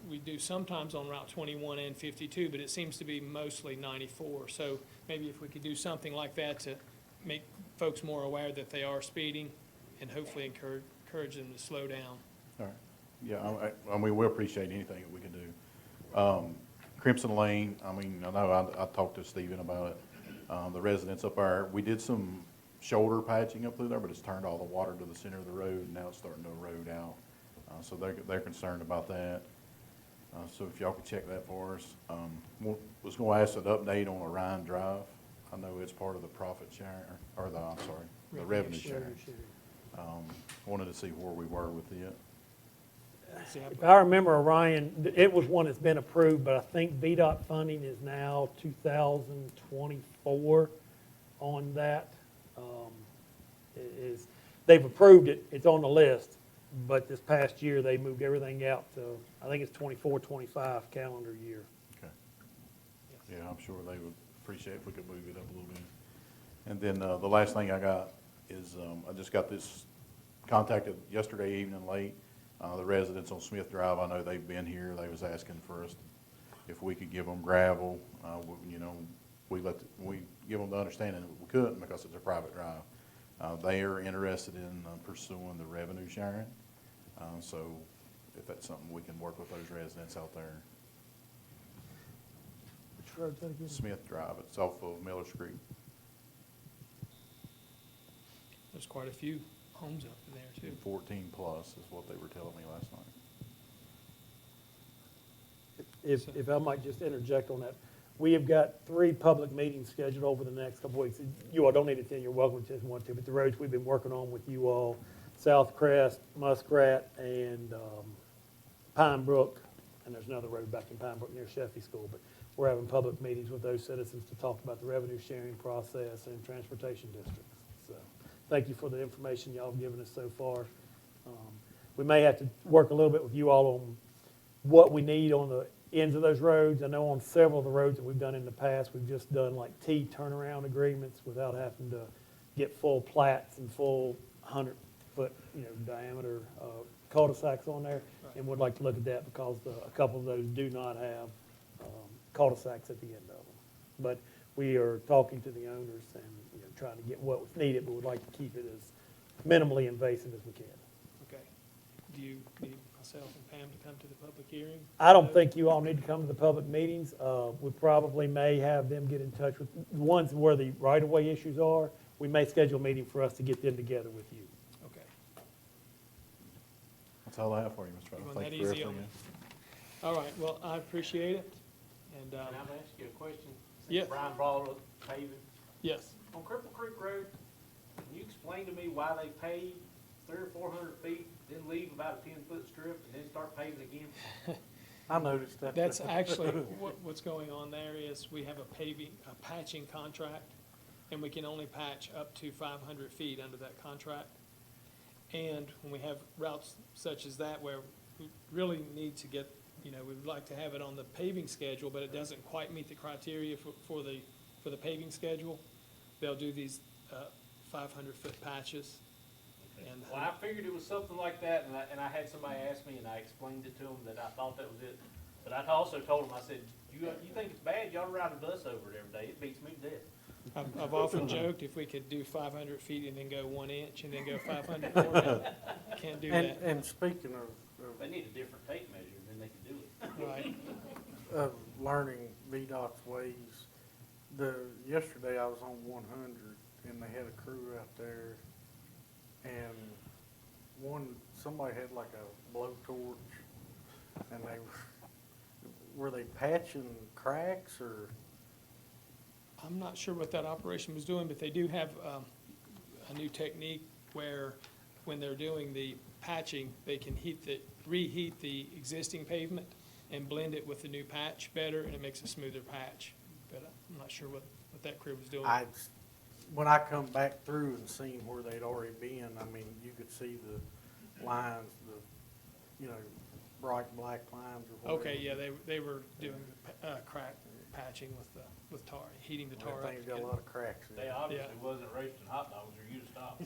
We do sometimes on Route 21 and 52, but it seems to be mostly 94. So maybe if we could do something like that to make folks more aware that they are speeding and hopefully encourage them to slow down. All right. Yeah, I mean, we appreciate anything that we can do. Crimson Lane, I mean, I know I talked to Stephen about it. The residents up there, we did some shoulder patching up through there, but it's turned all the water to the center of the road, and now it's starting to erode out. So they're concerned about that. So if y'all could check that for us. Was gonna ask an update on Orion Drive. I know it's part of the profit sharing, or the revenue sharing. Wanted to see where we were with it. If I remember, Orion, it was one that's been approved, but I think Vdot funding is now 2024 on that. They've approved it, it's on the list, but this past year, they moved everything out to, I think it's 24, 25 calendar year. Okay. Yeah, I'm sure they would appreciate if we could move it up a little bit. And then the last thing I got is I just got this contacted yesterday evening late. The residents on Smith Drive, I know they've been here. They was asking for us if we could give them gravel. You know, we give them the understanding that we couldn't because it's a private drive. They are interested in pursuing the revenue sharing. So if that's something we can work with those residents out there. Which road's that again? Smith Drive, it's off of Miller Street. There's quite a few homes up in there too. 14 plus is what they were telling me last night. If I might just interject on that, we have got 3 public meetings scheduled over the next couple weeks. You all don't need to attend, you're welcome to if you want to, but the roads we've been working on with you all, South Crest, Muskrat, and Pine Brook, and there's another road back in Pine Brook near Sheffey School, but we're having public meetings with those citizens to talk about the revenue sharing process and transportation districts. So thank you for the information y'all have given us so far. We may have to work a little bit with you all on what we need on the ends of those roads. I know on several of the roads that we've done in the past, we've just done like T turnaround agreements without having to get full plats and full 100-foot, diameter cul-de-sacs on there. Right. And would like to look at that because a couple of those do not have cul-de-sacs at the end of them. But we are talking to the owners and trying to get what was needed, but would like to keep it as minimally invasive as we can. Okay. Do you need myself and Pam to come to the public hearing? I don't think you all need to come to the public meetings. We probably may have them get in touch with the ones where the right-of-way issues are. We may schedule a meeting for us to get them together with you. Okay. That's all I have for you, Mr. You Fowler. want Thank that you for easy on everything. All right, well, I appreciate it. And, Can I ask you a question? Yeah. Brian brought up paving. yes. On Cripple Creek Road, can you explain to me why they paved 300 or 400 feet, then leave about a 10-foot strip, and then start paving again? I noticed that. That's actually, what's going on there is we have a patching contract, and we can only patch up to 500 feet under that contract. And when we have routes such as that where we really need to get, we'd like to have it on the paving schedule, but it doesn't quite meet the criteria for the paving schedule, they'll do these 500-foot patches. And Well, I figured it was something like that, and I had somebody ask me, and I explained it to them that I thought that was it. But I also told them, I said, you think it's bad? Y'all ride a bus over it every day. It beats me to death. I've often joked if we could do 500 feet and then go 1 inch and then go 500 more, can't do that. And speaking They need a different tape measure, and then they can do it. Right. of learning VDOT's ways, Yesterday I was on 100 and they had a crew out there and somebody had like a blowtorch and were they patching cracks or? I'm not sure what that operation was doing, but they do have a new technique where when they're doing the patching, they can reheat the existing pavement and blend it with the new patch better, and it makes a smoother patch. But I'm not sure what that crew was doing. When I come back through and seen where they'd already been, I mean, you could see the lines, bright black lines or whatever. Okay, yeah, they were doing crack patching with tar, heating the tar That up. thing's got a lot of cracks in They it. obviously wasn't roasting hot dogs or used stops.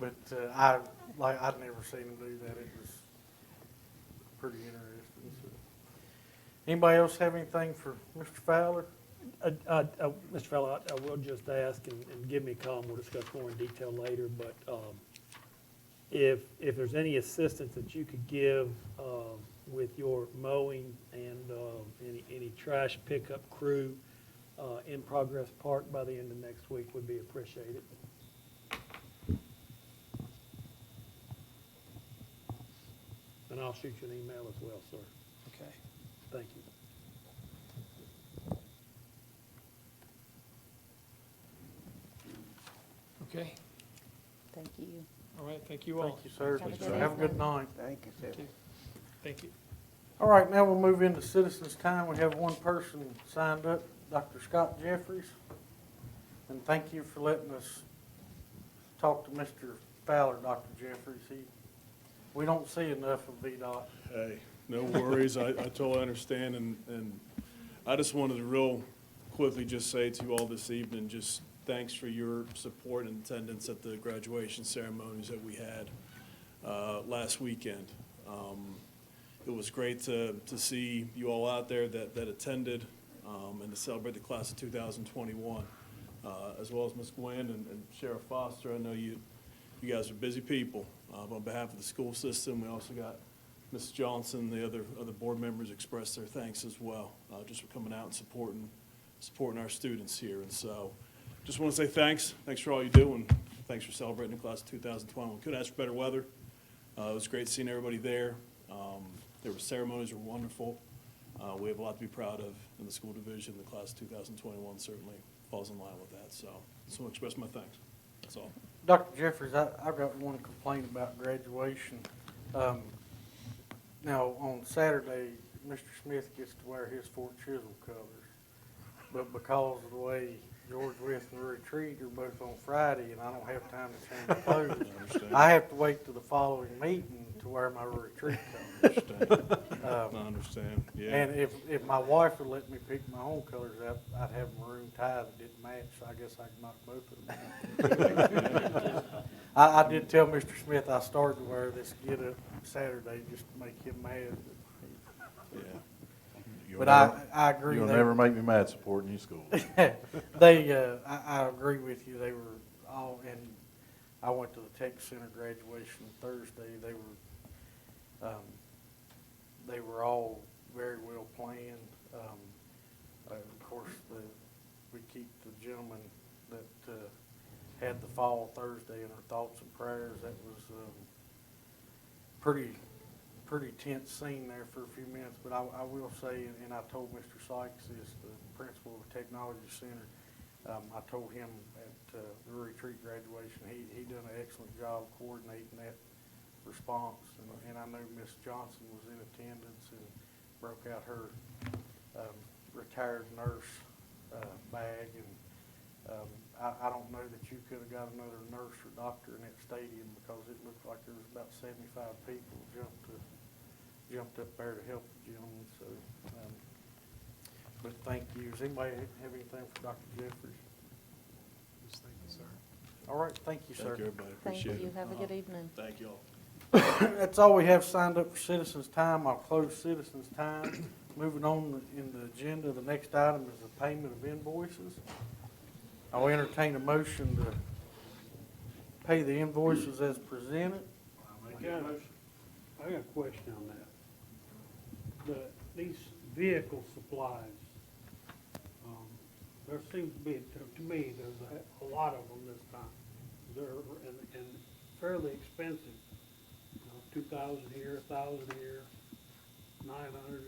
But I'd never seen them do that. It was pretty interesting. So. Anybody else have anything for Mr. Fowler? Mr. Fowler, I will just ask, and give me a call, and we'll discuss more in detail later, but if there's any assistance that you could give with your mowing and any trash pickup crew in Progress Park by the end of next week would be appreciated. And I'll shoot you an email as well, sir. Okay. Thank you. Okay, Thank you. all right, thank you all. Thank you, sir. Have a good Have a good evening. night. Thank you, sir. Thank you. All right, now we'll move into citizens' time. We have one person signed up, Dr. Scott Jeffries. And thank you for letting us talk to Mr. Fowler, Dr. Jeffries. We don't see enough of Vdot. Hey, no worries. I totally understand, and I just wanted to real quickly just say to you all this evening, just thanks for your support and attendance at the graduation ceremonies that we had last weekend. It was great to see you all out there that attended and to celebrate the class of 2021, as well as Ms. Gwynn and Sheriff Foster. I know you guys are busy people. On behalf of the school system, we also got Ms. Johnson, the other board members expressed their thanks as well, just for coming out and supporting our students here. And so just want to say thanks for all you do, and thanks for celebrating the class of 2021. Couldn't ask for better weather. It was great seeing everybody there. There were ceremonies were wonderful. We have a lot to be proud of in the school division. The class of 2021 certainly falls in line with that. So just want to express my thanks. That's all. Dr. Jeffries, I've got one complaint about graduation. Now, on Saturday, Mr. Smith gets to wear his Fort Chisholm colors. But because of the way George Wythe and Retreat are both on Friday, and I don't have time to change clothes, I have to wait till the following meeting to wear my Retreat colors. I understand, yeah. And if my wife would let me pick my own colors out, I'd have a maroon tie that didn't match, so I guess I could knock both of them out. I did tell Mr. Smith I started to wear this get-up Saturday just to make him mad. Yeah. But I agree. You'll never make me mad supporting your school. I agree with you. They were all, and I went to the Tech Center graduation Thursday. They were all very well planned. Of course, we keep the gentleman that had the fall Thursday in our thoughts and prayers. That was pretty tense scene there for a few minutes, but I will say, and I told Mr. Sykes, is the principal of the Technology Center, I told him at the retreat graduation, he done an excellent job coordinating that response, and I know Miss Johnson was in attendance and broke out her retired nurse bag, and I don't know that you could have got another nurse or doctor in that stadium because it looked like there was about 75 people jumped up there to help the gentleman. So, but thank you. Does anybody have anything for Dr. Jeffries? Just thank you, sir. All right, thank you, sir. Thank you, everybody. Thank Appreciate it. you. Have a good evening. Thank you all. That's all we have signed up for citizens' time. I'll close citizens' time. Moving on in the agenda, the next item is the payment of invoices. I'll entertain a motion to pay the invoices as presented. I got a question on that. These vehicle supplies. There seems to be, to me, there's a lot of them this time. They're, and fairly expensive. 2,000 here, 1,000 here, 900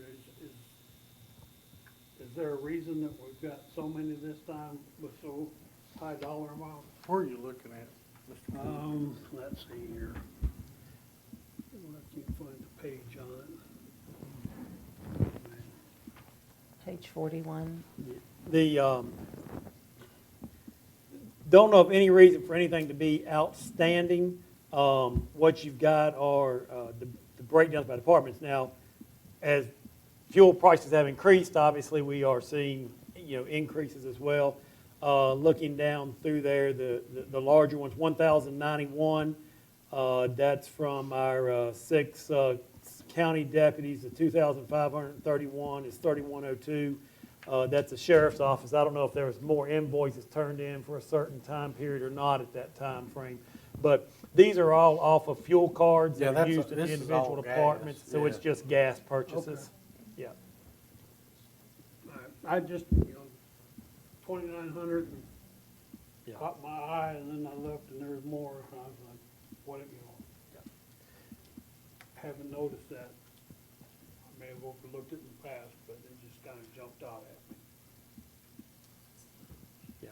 is there a reason that we've got so many this time with so high dollar amount? Where are you looking at, Mr. Cook? Let's see here. If you can find the page on it. Page 41. The, don't know of any reason for anything to be outstanding. What you've got are the breakdowns by departments. Now, as fuel prices have increased, obviously we are seeing, increases as well. Looking down through there, the larger ones, 1,091, that's from our 6 county deputies. The 2,531 is 3,102. That's the sheriff's office. I don't know if there was more invoices turned in for a certain time period or not at that time frame. But these are all off of fuel cards that are used at the individual departments. So it's just gas purchases. Yeah. I just, 2,900 caught my eye, and then I looked, and there's more. And I was like, what, haven't noticed that. I may have overlooked it in the past, but it just kind of jumped out at me. Yeah,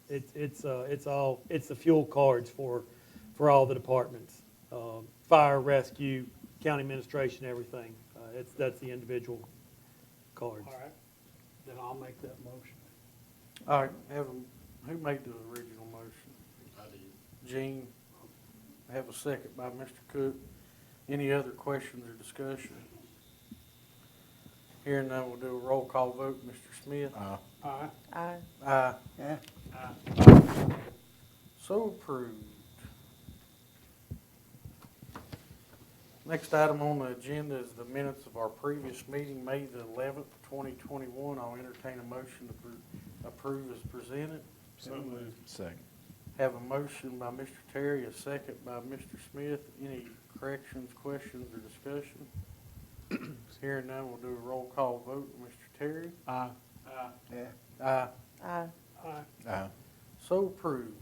it's the fuel cards for all the departments, fire, rescue, county administration, everything. That's the individual cards. All right, then I'll make that motion. All right, who made the original motion? I did. Gene, I have a second by Mr. Cook. Any other questions or discussion? Hearing none, we'll do a roll call vote. Mr. Smith? Aye. Aye. Aye. Yeah. So approved. Next item on the agenda is the minutes of our previous meeting, May the 11th, 2021. I'll entertain a motion to approve as presented. So moved. Second. Have a motion by Mr. Terry, a second by Mr. Smith. Any corrections, questions, or discussion? Hearing none, we'll do a roll call vote. Mr. Terry? Aye. Yeah. Aye. Aye. Aye. Aye. So approved.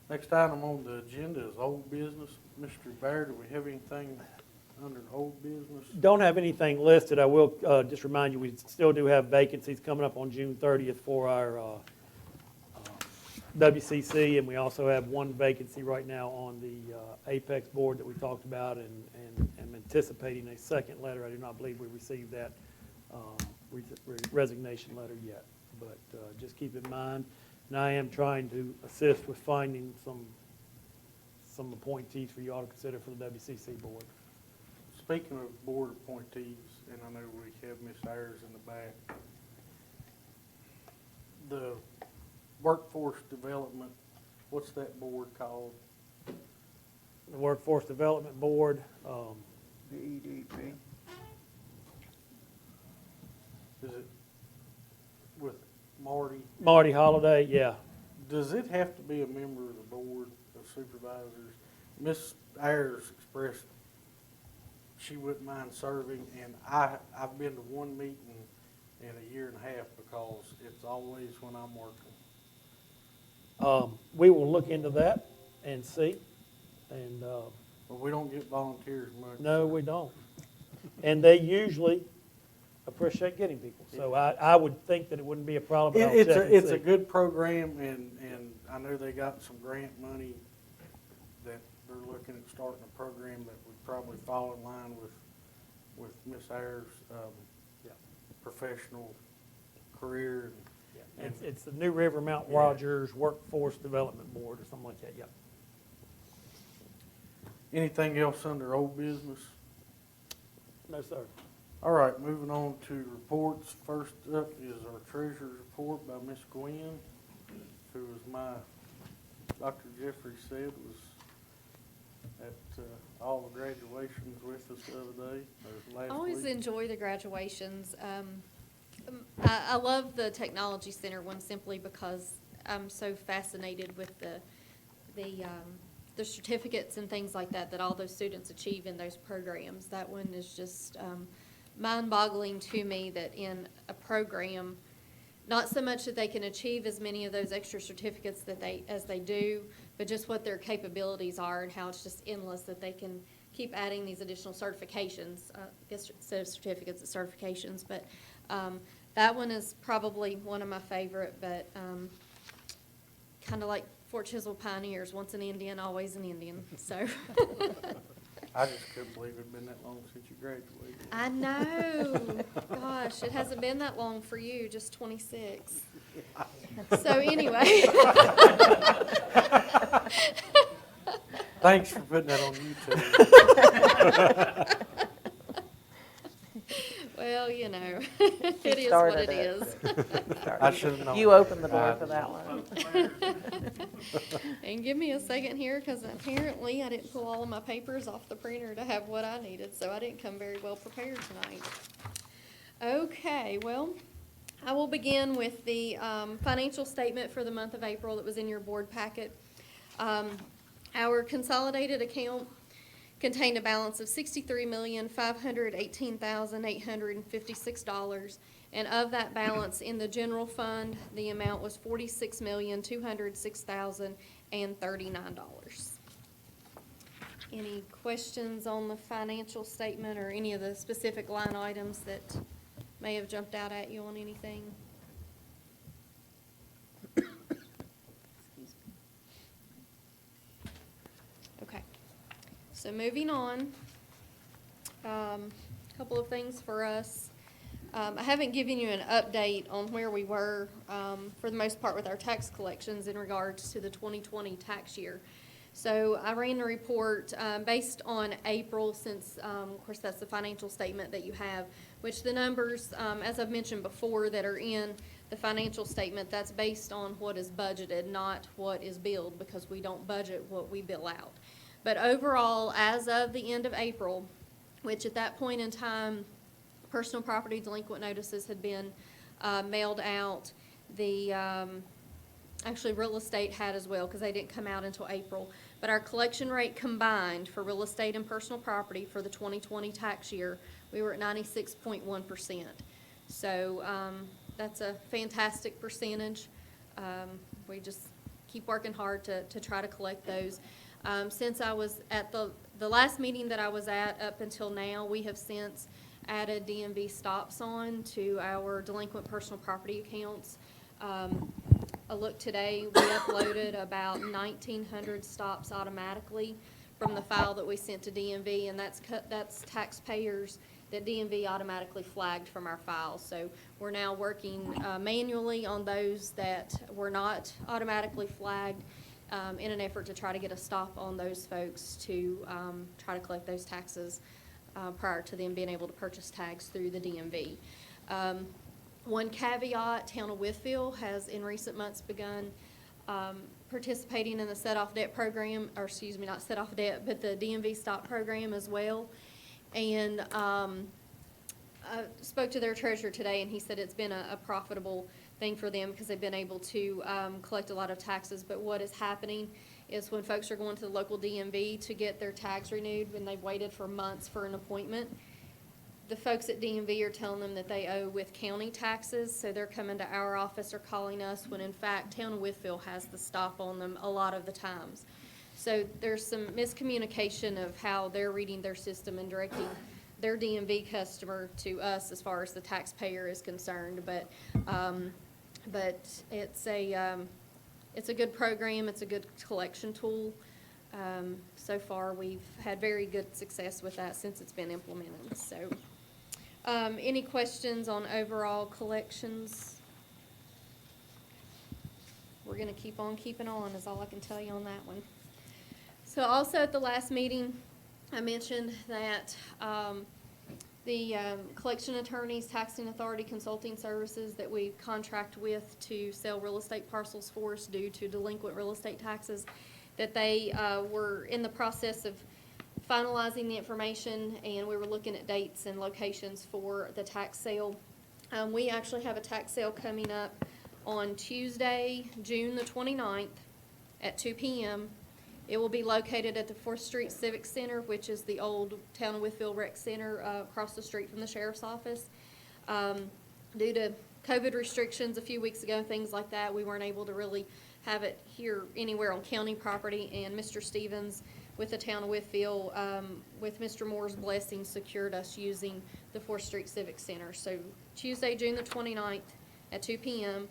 Next item on the agenda is old business. Mr. Baird, do we have anything under old business? Don't have anything listed. I will just remind you, we still do have vacancies coming up on June 30th for our WCC, and we also have one vacancy right now on the Apex board that we talked about, and am anticipating a second letter. I do not believe we received that resignation letter yet, but just keep in mind, and I am trying to assist with finding some appointees for you all to consider for the WCC board. Speaking of board appointees, and I know we have Ms. Ayers in the back, the workforce development, what's that board called? The Workforce Development Board, VDP. Is it with Marty? Marty Holliday, yeah. Does it have to be a member of the board of supervisors? Ms. Ayers expressed she wouldn't mind serving, and I've been to one meeting in a year and a half because it's always when I'm working. We will look into that and see, and, But we don't get volunteers much. no, we don't. And they usually appreciate getting people, so I would think that it wouldn't be a problem. I'll check and It's see. a good program, and I know they got some grant money that they're looking at starting a program that would probably fall in line with Ms. Ayers' professional career. Yeah. It's the New River Mount Rogers Workforce Development Board or something like that, yeah. Anything else under old business? No, sir. All right, moving on to reports. First up is our treasurer's report by Ms. Gwen, who was Dr. Jeffrey said was at all the graduations with us the other day, or last I always week. enjoy the graduations. I love the Technology Center one simply because I'm so fascinated with the certificates and things like that all those students achieve in those programs. That one is just mind-boggling to me that in a program, not so much that they can achieve as many of those extra certificates as they do, but just what their capabilities are and how it's just endless that they can keep adding these additional certifications, I guess instead of certificates, it's certifications, but that one is probably one of my favorite, but kind of like Fort Chiswell Pioneers, once an Indian, always an Indian, so. I just couldn't believe it'd been that long since you graduated. I know. Gosh, it hasn't been that long for you, just 26. So anyway. Thanks for putting that on YouTube. Well, you know, He it is what started it is. I should have known. You opened the door for that one. And give me a second here, because apparently I didn't pull all of my papers off the printer to have what I needed, so I didn't come very well prepared tonight. Okay, well, I will begin with the financial statement for the month of April that was in your board packet. Our consolidated account contained a balance of $63,518,856, and of that balance in the general fund, the amount was $46,206,039. Any questions on the financial statement or any of the specific line items that may have jumped out at you on anything? Okay. So moving on, couple of things for us. I haven't given you an update on where we were, for the most part with our tax collections in regards to the 2020 tax year. So I ran the report based on April, since, of course, that's the financial statement that you have, which the numbers, as I've mentioned before, that are in the financial statement, that's based on what is budgeted, not what is billed, because we don't budget what we bill out. But overall, as of the end of April, which at that point in time, personal property delinquent notices had been mailed out. The actually real estate had as well, because they didn't come out until April. But our collection rate combined for real estate and personal property for the 2020 tax year, we were at 96.1%. So that's a fantastic percentage. We just keep working hard to try to collect those. Since I was at the last meeting that I was at up until now, we have since added DMV stops on to our delinquent personal property accounts. A look today, we uploaded about 1,900 stops automatically from the file that we sent to DMV, and that's taxpayers that DMV automatically flagged from our file. So we're now working manually on those that were not automatically flagged, in an effort to try to get a stop on those folks to try to collect those taxes prior to them being able to purchase tags through the DMV. One caveat, Town of Wythe has in recent months begun participating in the set-off debt program, or excuse me, not set-off debt, but the DMV stop program as well. And I spoke to their treasurer today, and he said it's been a profitable thing for them because they've been able to collect a lot of taxes. But what is happening is when folks are going to the local DMV to get their tags renewed, when they've waited for months for an appointment, the folks at DMV are telling them that they owe with county taxes, so they're coming to our office or calling us, when in fact Town of Wythe has the stop on them a lot of the times. So there's some miscommunication of how they're reading their system and directing their DMV customer to us as far as the taxpayer is concerned. But it's a good program. It's a good collection tool. So far, we've had very good success with that since it's been implemented. So, any questions on overall collections? We're going to keep on keeping on, is all I can tell you on that one. So also at the last meeting, I mentioned that the collection attorneys, taxing authority consulting services that we contract with to sell real estate parcels for us due to delinquent real estate taxes, that they were in the process of finalizing the information, and we were looking at dates and locations for the tax sale. We actually have a tax sale coming up on Tuesday, June the 29th at 2 p.m. It will be located at the 4th Street Civic Center, which is the old Town of Wytheville Rec Center, across the street from the sheriff's office. Due to COVID restrictions a few weeks ago, things like that, we weren't able to really have it here anywhere on county property, and Mr. Stevens with the Town of Wytheville, with Mr. Moore's blessing, secured us using the 4th Street Civic Center. So Tuesday, June the 29th at 2 p.m.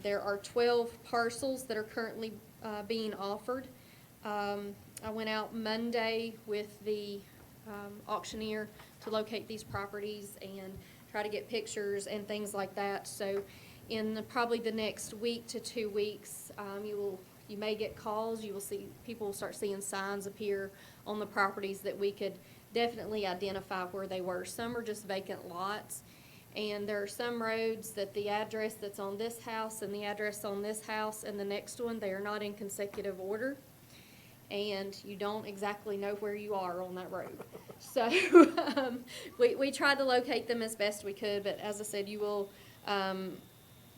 There are 12 parcels that are currently being offered. I went out Monday with the auctioneer to locate these properties and try to get pictures and things like that. So in probably the next week to 2 weeks, you may get calls. You will see, people will start seeing signs appear on the properties that we could definitely identify where they were. Some are just vacant lots, and there are some roads that the address that's on this house and the address on this house and the next one, they are not in consecutive order, and you don't exactly know where you are on that road. So we tried to locate them as best we could, but as I said, you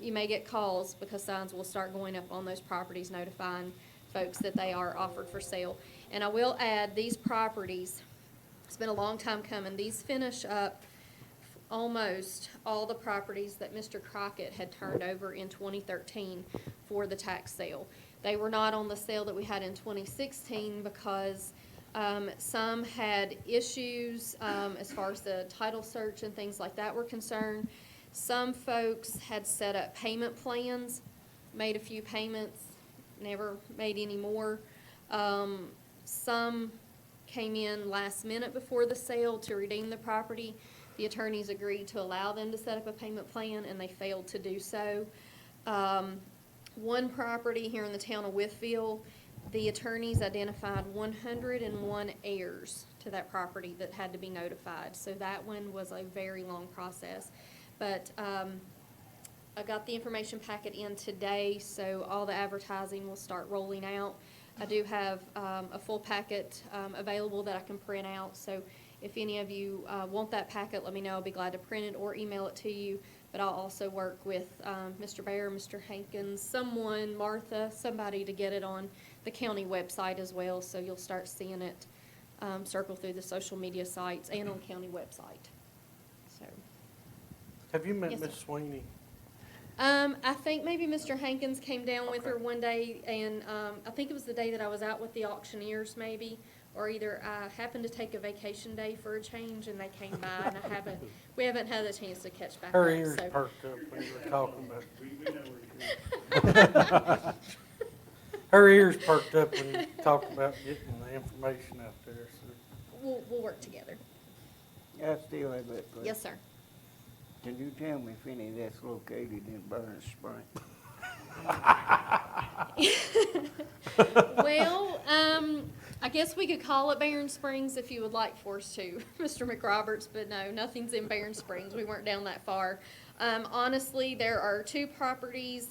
may get calls because signs will start going up on those properties notifying folks that they are offered for sale. And I will add, these properties, it's been a long time coming, these finish up almost all the properties that Mr. Crockett had turned over in 2013 for the tax sale. They were not on the sale that we had in 2016 because some had issues as far as the title search and things like that were concerned. Some folks had set up payment plans, made a few payments, never made any more. Some came in last minute before the sale to redeem the property. The attorneys agreed to allow them to set up a payment plan, and they failed to do so. One property here in the town of Wytheville, the attorneys identified 101 heirs to that property that had to be notified. So that one was a very long process. But I got the information packet in today, so all the advertising will start rolling out. I do have a full packet available that I can print out, so if any of you want that packet, let me know. I'll be glad to print it or email it to you. But I'll also work with Mr. Bear, Mr. Hankins, someone, Martha, somebody to get it on the county website as well, so you'll start seeing it circle through the social media sites and on county website. So. Have you met Yes, Miss sir. Sweeney? I think maybe Mr. Hankins came down with her one day, and I think it was the day that I was out with the auctioneers maybe, or either I happened to take a vacation day for a change and they came by, and we haven't had a chance to catch back Her up. ears So. perked up when you were talking about. Her ears perked up when you talked about getting the information out there, so. We'll work together. I still have that place. Yes, sir. Can you tell me if any of that's located in Burns Spring? Well, I guess we could call it Barron Springs if you would like for us to, Mr. McRoberts, but no, nothing's in Barron Springs. We weren't down that far. Honestly, there are two properties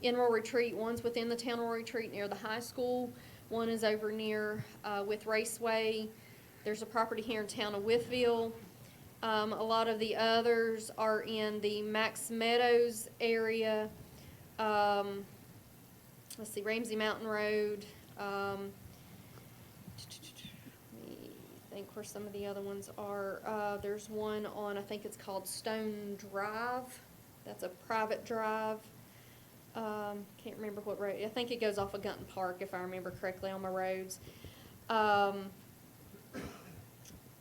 in Rural Retreat. One's within the town of Rural Retreat near the high school. One is over near with Raceway. There's a property here in town of Wytheville. A lot of the others are in the Max Meadows area. Let's see, Ramsey Mountain Road. Let me think where some of the other ones are. There's one on, I think it's called Stone Drive. That's a private drive. Can't remember what road. I think it goes off of Gunton Park, if I remember correctly, on my roads.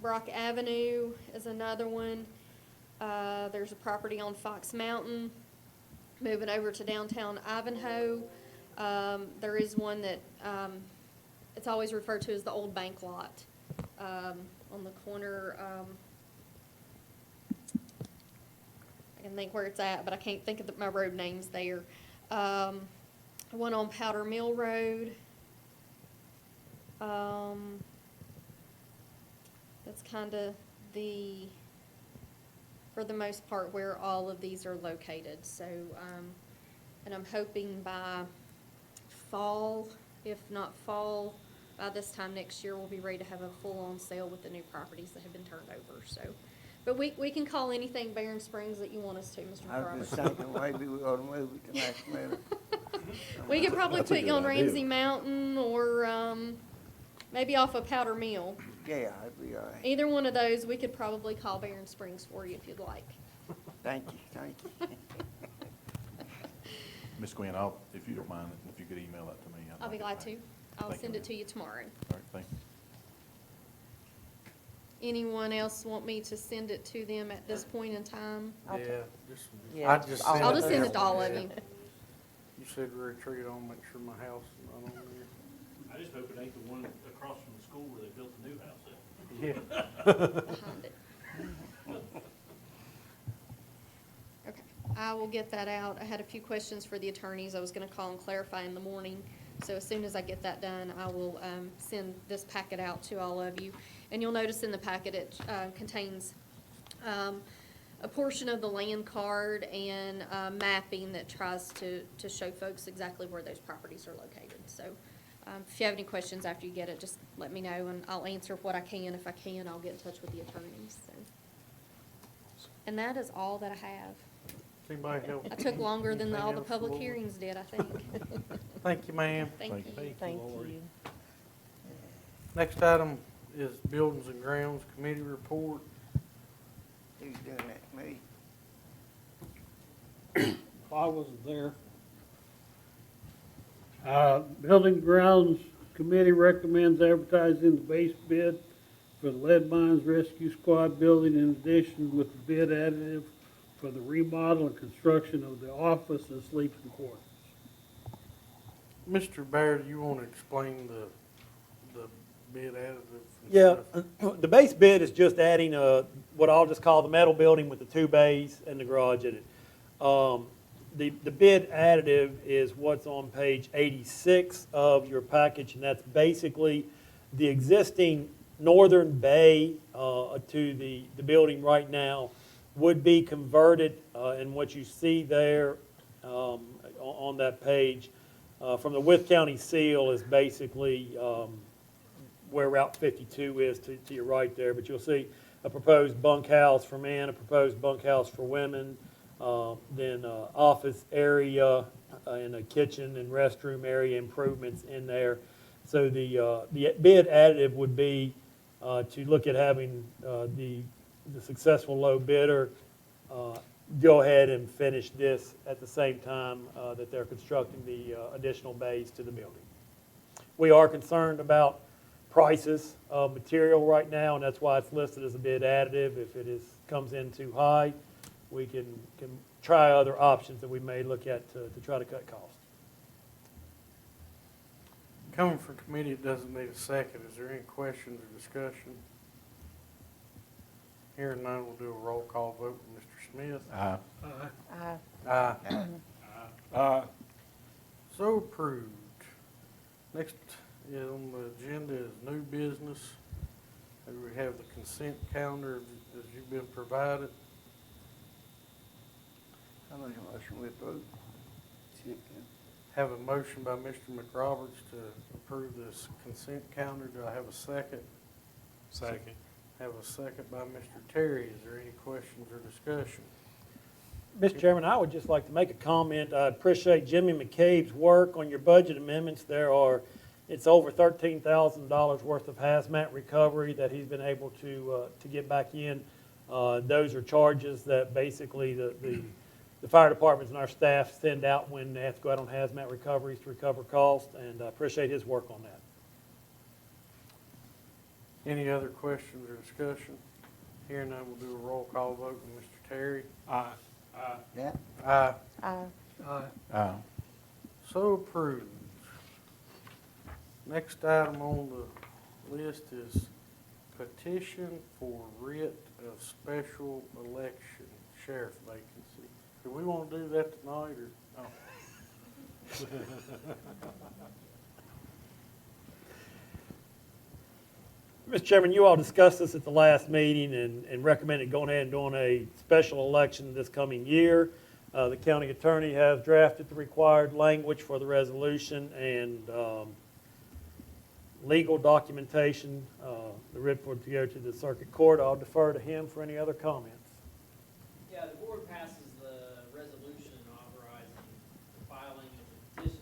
Brock Avenue is another one. There's a property on Fox Mountain. Moving over to downtown Ivanhoe, there is one that it's always referred to as the old bank lot on the corner. I can think where it's at, but I can't think of my road names there. One on Powder Mill Road. That's kind of for the most part, where all of these are located. So, and I'm hoping by fall, if not fall, by this time next year, we'll be ready to have a full-on sale with the new properties that have been turned over. So, but we can call anything Barron Springs that you want us to, Mr. I was McRoberts. just thinking maybe we ought to move it to Max Meadows. We could probably That's a put you good on idea. Ramsey Mountain or, maybe off of Powder Mill. Yeah, that'd be all right. Either one of those, we could probably call Barron Springs for you if you'd like. Thank you, thank you. Ms. Quinn, if you don't mind, if you could email that to me. I'll be glad to. I'll Thank you, send it ma'am. to you tomorrow. All right, thank you. Anyone else want me to send it to them at this point in time? Yeah, just, Yeah, I just just all sent I'll it just send there. it to all of you. You said retreat on, make sure my house is not on I just hope it ain't the one across from the school where they built the new house at. there. Behind it. Okay, I will get that out. I had a few questions for the attorneys. I was gonna call and clarify in the morning. So as soon as I get that done, I will send this packet out to all of you. And you'll notice in the packet it contains a portion of the land card and mapping that tries to show folks exactly where those properties are located. So if you have any questions after you get it, just let me know, and I'll answer what I can. If I can, I'll get in touch with the attorneys. So. And that is all that I have. Anybody help? I took longer than all the Anything else, public Lord? hearings did, I think. Thank you, ma'am. Thank you. Thank you. Next item is Buildings and Grounds Committee report. Who's doing that, me? I wasn't there. Building Grounds Committee recommends advertising the base bid for the Lead Mines Rescue Squad building in addition with the bid additive for the remodel and construction of the office and sleeping quarters. Mr. Baird, you want to explain the bid additive? and Yeah, stuff? the base bid is just adding what I'll just call the metal building with the 2 bays and the garage in it. The bid additive is what's on page 86 of your package, and that's basically the existing northern bay to the building right now would be converted, and what you see there on that page from the Wythe County seal is basically where Route 52 is to your right there, but you'll see a proposed bunkhouse for men, a proposed bunkhouse for women, then office area and a kitchen and restroom area improvements in there. So the bid additive would be to look at having the successful low bidder go ahead and finish this at the same time that they're constructing the additional bays to the building. We are concerned about prices of material right now, and that's why it's listed as a bid additive. If it comes in too high, we can try other options that we may look at to try to cut costs. Coming from committee, it doesn't need a second. Is there any questions or discussion? Hearing none, we'll do a roll call vote with Mr. Smith. Aye. Aye. Aye. So approved. Next on the agenda is new business. And we have the consent calendar as you've been provided. I make a motion we approve. Have a motion by Mr. McRoberts to approve this consent calendar. Do I have a second? Second. Have a second by Mr. Terry. Is there any questions or discussion? Mr. Chairman, I would just like to make a comment. I appreciate Jimmy McCabe's work on your budget amendments. It's over $13,000 worth of hazmat recovery that he's been able to get back in. Those are charges that basically the fire departments and our staff send out when they have to go out on hazmat recoveries to recover costs, and I appreciate his work on that. Any other questions or discussion? Hearing none, we'll do a roll call vote with Mr. Terry. Aye. Yeah. Aye. Aye. Aye. So approved. Next item on the list is petition for writ of special election sheriff vacancy. Do we want to do that tonight or? Oh. Mr. Chairman, you all discussed this at the last meeting and recommended going ahead and doing a special election this coming year. The county attorney has drafted the required language for the resolution and legal documentation. The writ for to go to the circuit court. I'll defer to him for any other comments. Yeah, the board passes the resolution authorizing the filing of the petition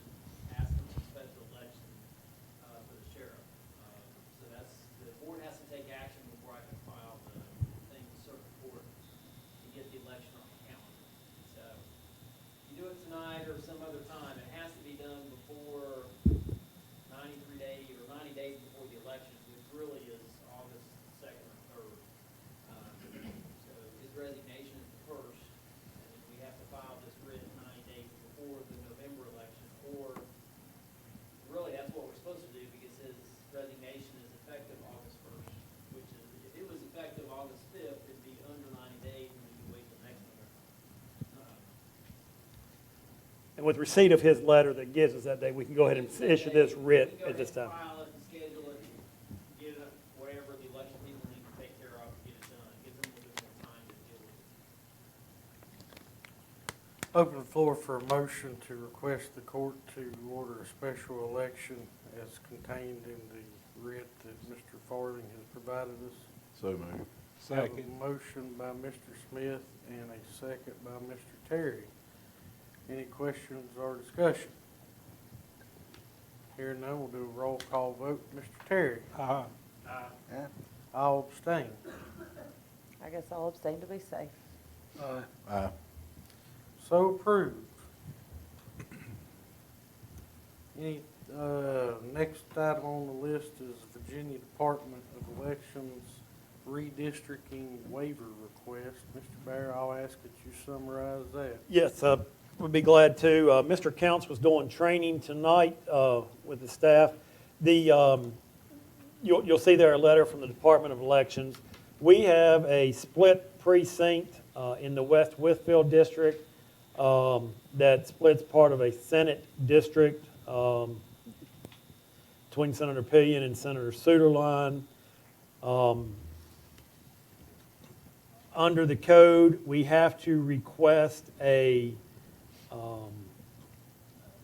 And with receipt of his letter that gives us that day, we can go ahead and issue this writ at this time. File it and schedule it, get it wherever the election people need to take care of, get it done. Gives them a little bit more time to deal with it. Open the floor for a motion to request the court to order a special election as contained in the writ that Mr. Farthing has provided us. So moved. Have a motion by Mr. Smith and a second by Mr. Terry. Any questions or discussion? Hearing none, we'll do a roll call vote. Mr. Terry? Aye. I'll abstain. I guess I'll abstain to be safe. Aye. So approved. Any, next item on the list is Virginia Department of Elections Redistricting Waiver Request. Mr. Bear, I'll ask that you summarize that. Yes, would be glad to. Mr. Counts was doing training tonight with the staff. You'll see there a letter from the Department of Elections. We have a split precinct in the West Wytheville district that splits part of a Senate district between Senator Pillion and Senator Suderline. Under the code, we have to request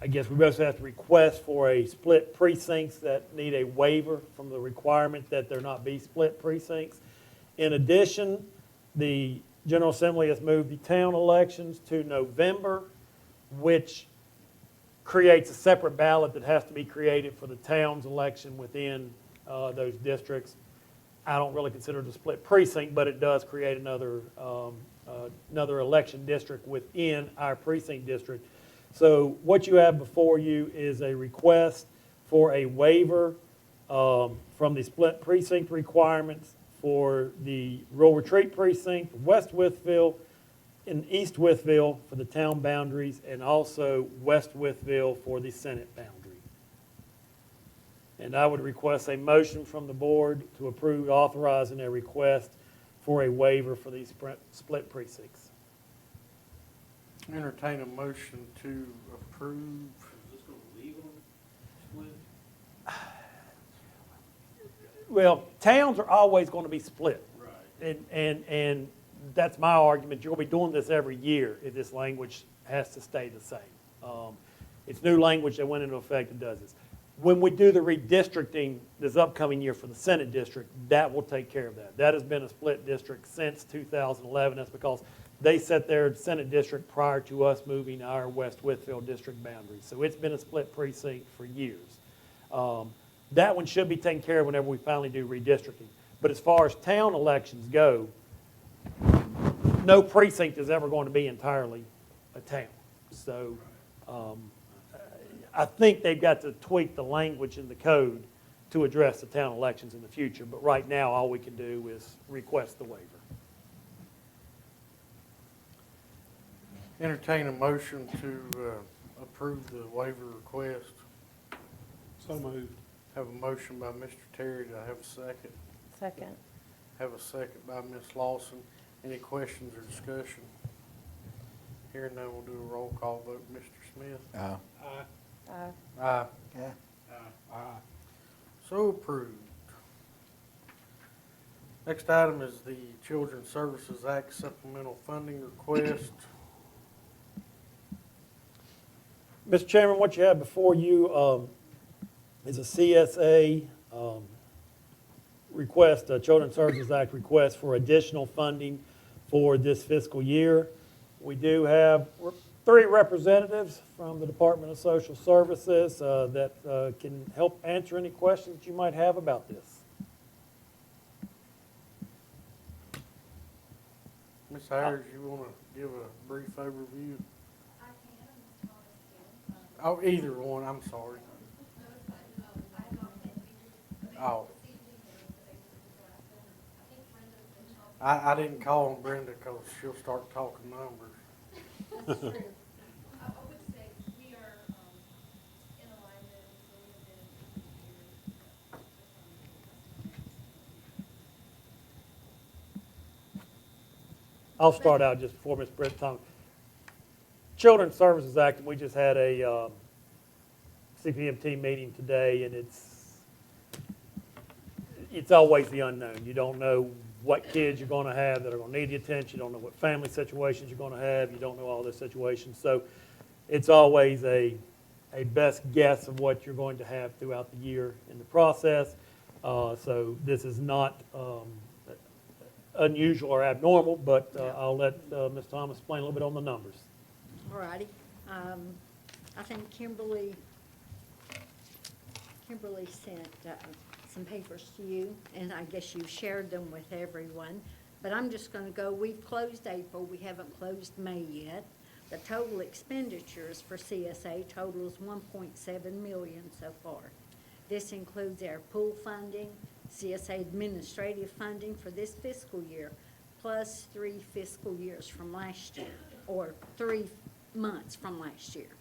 I guess we also have to request for a split precincts that need a waiver from the requirement that there not be split precincts. In addition, the General Assembly has moved the town elections to November, which creates a separate ballot that has to be created for the town's election within those districts. I don't really consider it a split precinct, but it does create another election district within our precinct district. So what you have before you is a request for a waiver from the split precinct requirements for the Rural Retreat Precinct, West Wytheville, and East Wytheville for the town boundaries, and also West Wytheville for the Senate boundary. And I would request a motion from the board to approve authorizing a request for a waiver for these split precincts. Entertain a motion to approve. Is this gonna leave them split? Well, towns are always going to be split. Right. And that's my argument. You're going to be doing this every year if this language has to stay the same. It's new language that went into effect that does this. When we do the redistricting this upcoming year for the Senate district, that will take care of that. That has been a split district since 2011. That's because they set their Senate district prior to us moving our West Wytheville district boundaries. So it's been a split precinct for years. That one should be taken care of whenever we finally do redistricting. But as far as town elections go, no precinct is ever going to be entirely a town. So I think they've got to tweak the language in the code to address the town elections in the future. But right now, all we can do is request the waiver. Entertain a motion to approve the waiver request. So moved. Have a motion by Mr. Terry. Do I have a second? Second. Have a second by Ms. Lawson. Any questions or discussion? Hearing none, we'll do a roll call vote. Mr. Smith? Aye. Aye. Yeah. So approved. Next item is the Children's Services Act supplemental funding request. Mr. Chairman, what you have before you is a CSA request, a Children's Services Act request for additional funding for this fiscal year. We do have 3 representatives from the Department of Social Services that can help answer any questions you might have about this. Ms. Ayers, you want to give a brief overview? Oh, either one, I'm sorry. Oh. I didn't call on Brenda because she'll start talking numbers. I'll start out just before Ms. Brett talks. Children's Services Act, we just had a CPMT meeting today, and it's always the unknown. You don't know what kids you're going to have that are going to need the attention. You don't know what family situations you're going to have. You don't know all those situations. So it's always a best guess of what you're going to have throughout the year in the process. So this is not unusual or abnormal, but I'll let Ms. Thomas explain a little bit on the numbers. All righty. I think Kimberly sent some papers to you, and I guess you shared them with everyone. But I'm just going to go, we've closed April, we haven't closed May yet. The total expenditures for CSA totals $1.7 million so far. This includes our pool funding, CSA administrative funding for this fiscal year, plus 3 fiscal years from last year, or 3 months from last year.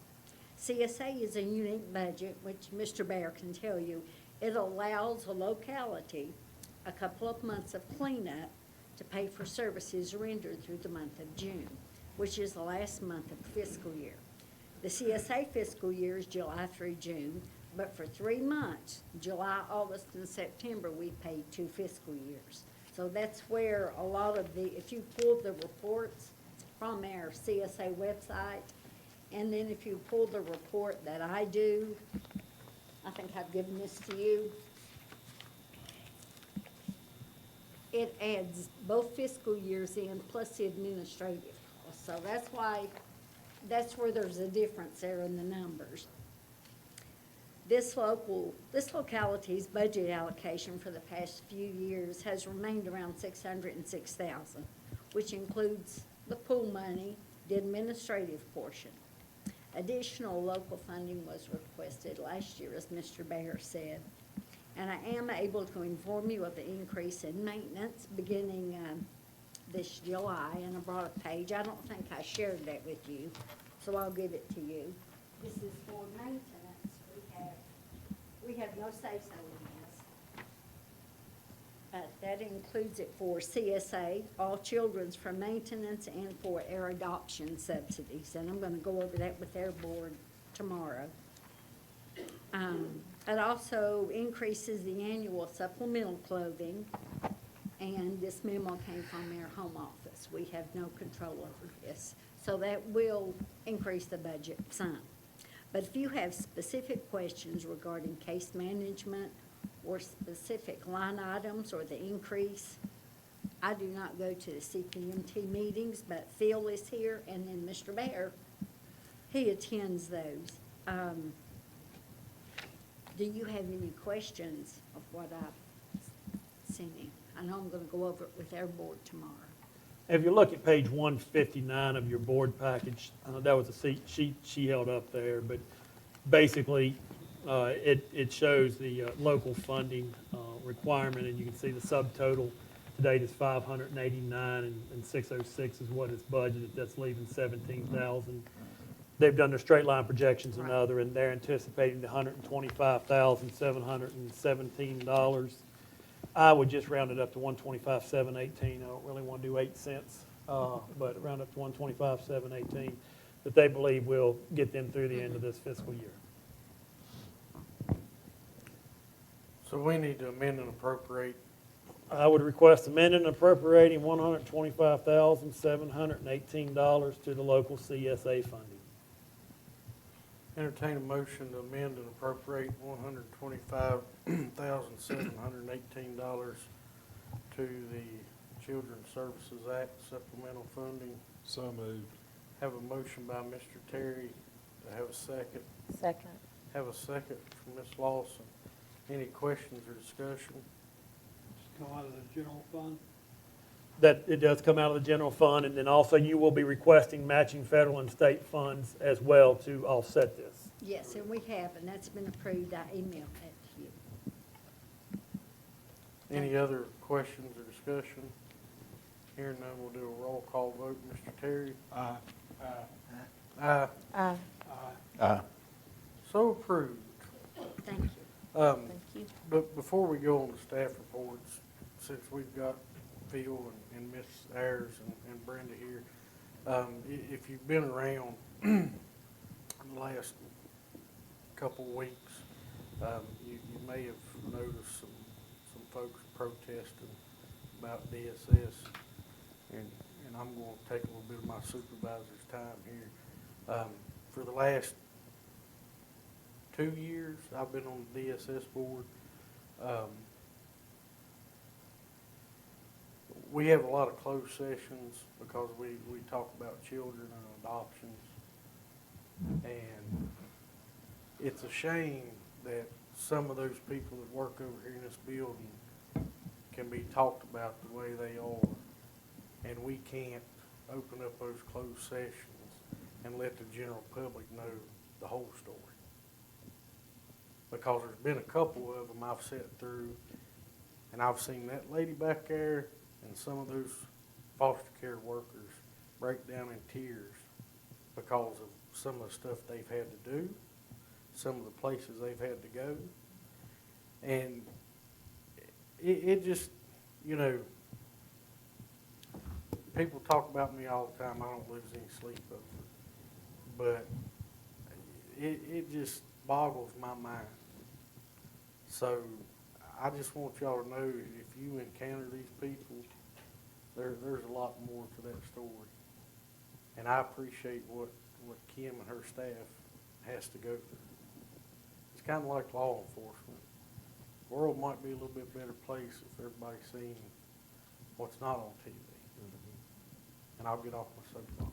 CSA is a unique budget, which Mr. Bear can tell you. It allows a locality a couple of months of cleanup to pay for services rendered through the month of June, which is the last month of the fiscal year. The CSA fiscal year is July through June, but for 3 months, July, August, and September, we paid 2 fiscal years. So that's where a lot of the, if you pull the reports from our CSA website, and then if you pull the report that I do, I think I've given this to you, it adds both fiscal years in plus the administrative costs. So that's where there's a difference there in the numbers. This locality's budget allocation for the past few years has remained around $606,000, which includes the pool money, the administrative portion. Additional local funding was requested last year, as Mr. Bear said. And I am able to inform you of the increase in maintenance beginning this July, and I brought a page. I don't think I shared that with you, so I'll give it to you. This is for maintenance. We have no say-so in this. That includes it for CSA, all children's for maintenance, and for our adoption subsidies. And I'm going to go over that with their board tomorrow. It also increases the annual supplemental clothing, and this memo came from our home office. We have no control over this. So that will increase the budget some. But if you have specific questions regarding case management or specific line items or the increase, I do not go to the CPMT meetings, but Phil is here, and then Mr. Bear, he attends those. Do you have any questions of what I've seen? I know I'm going to go over it with our board tomorrow. If you look at page 159 of your board package, that was a sheet she held up there, but basically it shows the local funding requirement, and you can see the subtotal to date is $589, and $606 is what is budgeted. That's leaving $17,000. They've done their straight line projections and other, and they're anticipating the $125,717. I would just round it up to $125,718. I don't really want to do 8 cents, but round up to $125,718 that they believe will get them through the end of this fiscal year. So we need to amend and appropriate. I would request amending and appropriating $125,718 to the local CSA funding. Entertain a motion to amend and appropriate $125,718 to the Children's Services Act supplemental funding. So moved. Have a motion by Mr. Terry. To have a second. Second. Have a second from Ms. Lawson. Any questions or discussion? Come out of the general fund? That it does come out of the general fund, and then also you will be requesting matching federal and state funds as well to offset this. Yes, and we have, and that's been approved. I emailed that to you. Any other questions or discussion? Hearing none, we'll do a roll call vote. Mr. Terry? Aye. Aye. Aye. Aye. So approved. Thank you. Thank you. But before we go on to staff reports, since we've got Phil and Miss Ayers and Brenda here, If you've been around in the last couple of weeks, you may have noticed some folks protesting about DSS. And I'm going to take a little bit of my supervisor's time here. For the last 2 years, I've been on the DSS board. We have a lot of closed sessions because we talk about children and adoptions. And it's a shame that some of those people that work over here in this building can be talked about the way they are. And we can't open up those closed sessions and let the general public know the whole story. Because there's been a couple of them I've sat through, and I've seen that lady back there and some of those foster care workers break down in tears because of some of the stuff they've had to do, some of the places they've had to go. And it just, you know, people talk about me all the time. I don't lose any sleep over it. But it just boggles my mind. So I just want y'all to know, if you encounter these people, there's a lot more to that story. And I appreciate what Kim and her staff has to go through. It's kind of like law enforcement. The world might be a little bit better place if everybody's seen what's not on TV. And I'll get off my soapbox.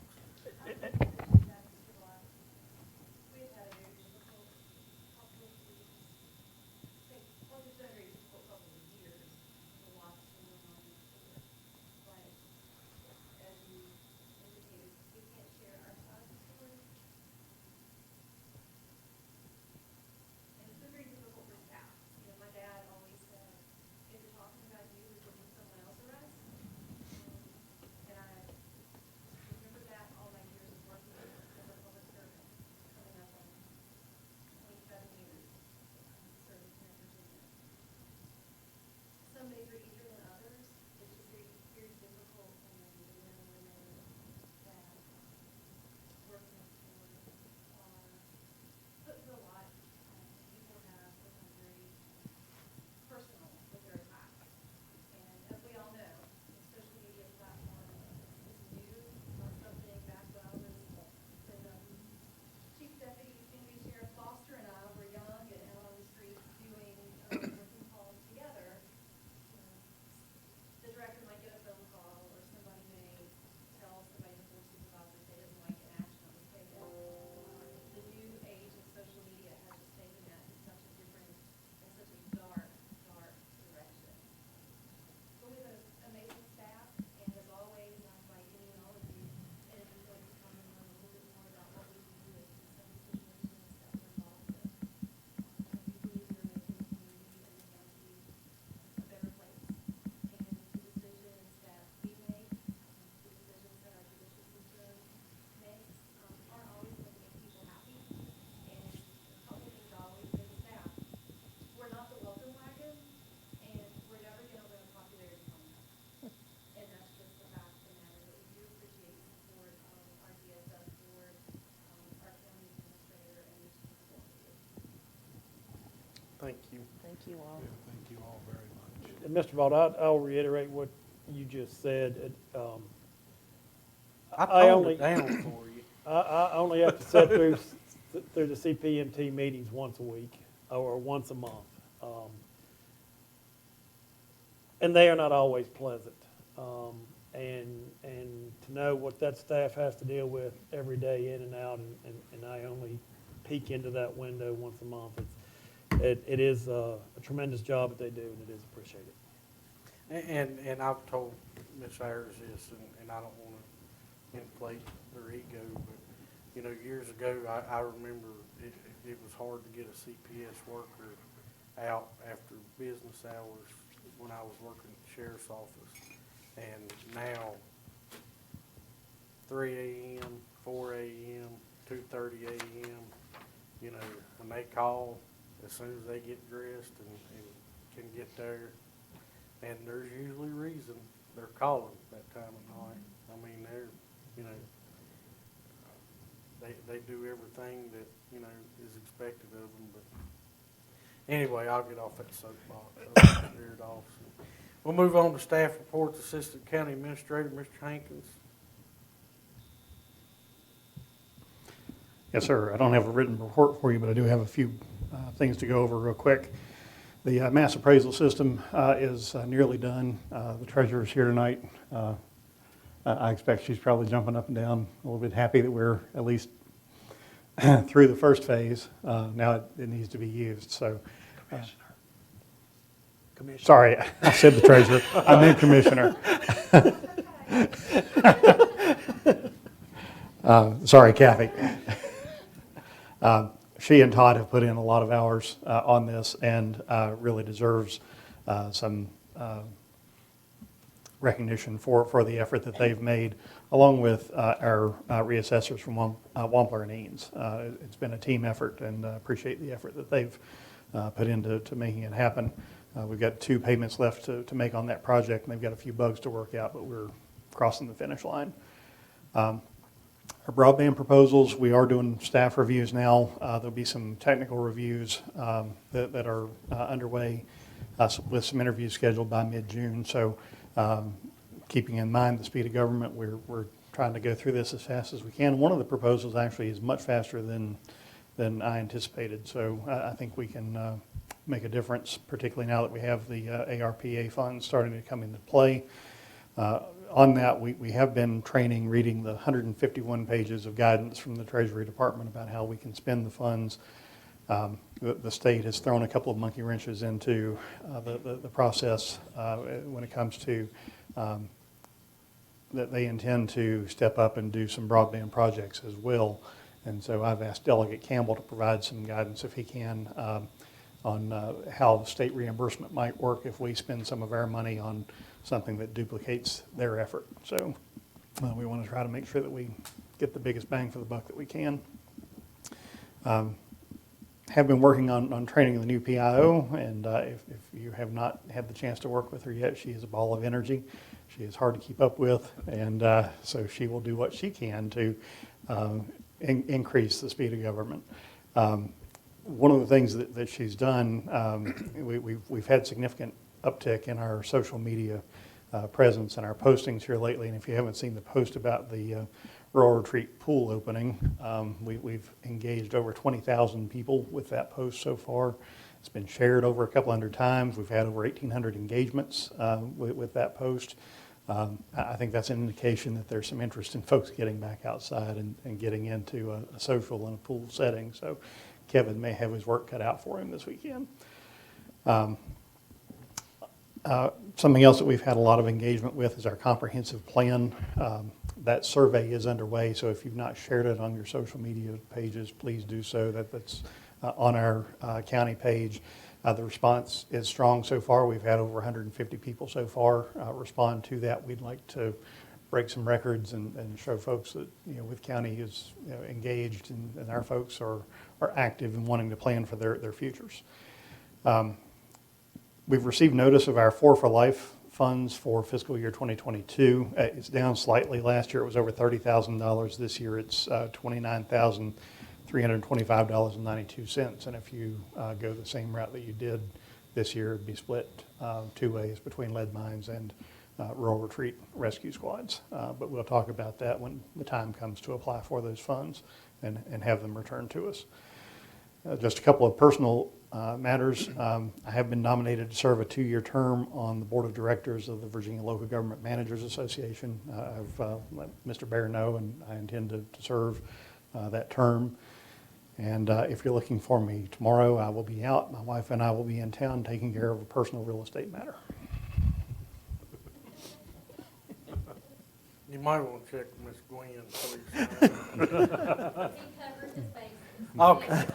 Thank you. Thank you all. Yeah, thank you all very much. And Mr. Vaught, I'll reiterate what you just said. I toned it down for you. I only have to sit through the CPMT meetings once a week or once a month. And they are not always pleasant. And to know what that staff has to deal with every day in and out, and I only peek into that window once a month, it is a tremendous job that they do, and it is appreciated. And I've told Ms. Ayers this, and I don't want to inflate their ego, but, you know, years ago, I remember it was hard to get a CPS worker out after business hours when I was working at the sheriff's office. And now, 3 a.m., 4 a.m., 2:30 a.m., you know, when they call, as soon as they get dressed and can get there, and there's usually a reason they're calling that time of night. I mean, they're, you know, they do everything that, you know, is expected of them, but anyway, I'll get off that soapbox. I'll clear it off. So we'll move on to staff reports. Assistant County Administrator, Mr. Hankins. Yes, sir. I don't have a written report for you, but I do have a few things to go over real quick. The mass appraisal system is nearly done. The treasurer's here tonight. I expect she's probably jumping up and down, a little bit happy that we're at least through the first phase. Now it needs to be used. So, Commissioner. sorry, I said the treasurer. I meant commissioner. Sorry, Kathy. She and Todd have put in a lot of hours on this and really deserves some recognition for the effort that they've made, along with our reassessors from Wampler and Eanes. It's been a team effort, and appreciate the effort that they've put into making it happen. We've got 2 payments left to make on that project, and they've got a few bugs to work out, but we're crossing the finish line. Our broadband proposals, we are doing staff reviews now. There'll be some technical reviews that are underway with some interviews scheduled by mid-June. So keeping in mind the speed of government, we're trying to go through this as fast as we can. One of the proposals actually is much faster than I anticipated. So I think we can make a difference, particularly now that we have the ARPA funds starting to come into play. On that, we have been training, reading the 151 pages of guidance from the Treasury Department about how we can spend the funds. The state has thrown a couple of monkey wrenches into the process when it comes to that they intend to step up and do some broadband projects as well. And so I've asked Delegate Campbell to provide some guidance if he can on how the state reimbursement might work if we spend some of our money on something that duplicates their effort. So we want to try to make sure that we get the biggest bang for the buck that we can. Have been working on training the new PIO, and if you have not had the chance to work with her yet, she is a ball of energy. She is hard to keep up with, and so she will do what she can to increase the speed of government. One of the things that she's done, we've had significant uptick in our social media presence and our postings here lately. And if you haven't seen the post about the Rural Retreat pool opening, we've engaged over 20,000 people with that post so far. It's been shared over a couple hundred times. We've had over 1,800 engagements with that post. I think that's an indication that there's some interest in folks getting back outside and getting into a social and a pool setting. So Kevin may have his work cut out for him this weekend. Something else that we've had a lot of engagement with is our comprehensive plan. That survey is underway, so if you've not shared it on your social media pages, please do so. That's on our county page. The response is strong so far. We've had over 150 people so far respond to that. We'd like to break some records and show folks that Wythe County is engaged and our folks are active in wanting to plan for their futures. We've received notice of our 4 for Life funds for fiscal year 2022. It's down slightly. Last year it was over $30,000. This year it's $29,325.92. And if you go the same route that you did this year, it'd be split 2 ways between lead mines and rural retreat rescue squads. But we'll talk about that when the time comes to apply for those funds and have them returned to us. Just a couple of personal matters. I have been nominated to serve a 2-year term on the Board of Directors of the Virginia Local Government Managers Association. I've let Mr. Bear know, and I intend to serve that term. And if you're looking for me tomorrow, I will be out. My wife and I will be in town taking care of a personal real estate matter. You might want to check with Ms. Gwen, please. Okay.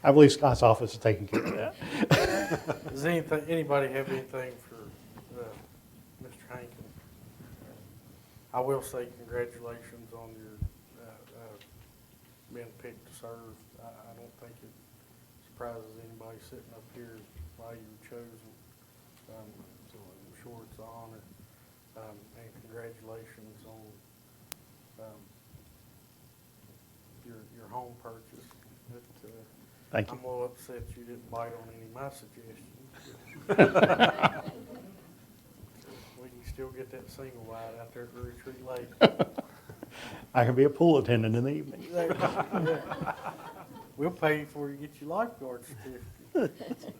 I believe Scott's office is taking care of that. Does anybody have anything for Mr. Hankins? I will say congratulations on your being picked to serve. I don't think it surprises anybody sitting up here why you were chosen. So I'm sure it's an honor. And congratulations on purchase. But, Thank you. I'm a little upset you didn't bite on any of my suggestions. We can still get that single wide out there at Retreat Lake. I can be a pool attendant in the evening. We'll pay you for you get your lifeguard certificate.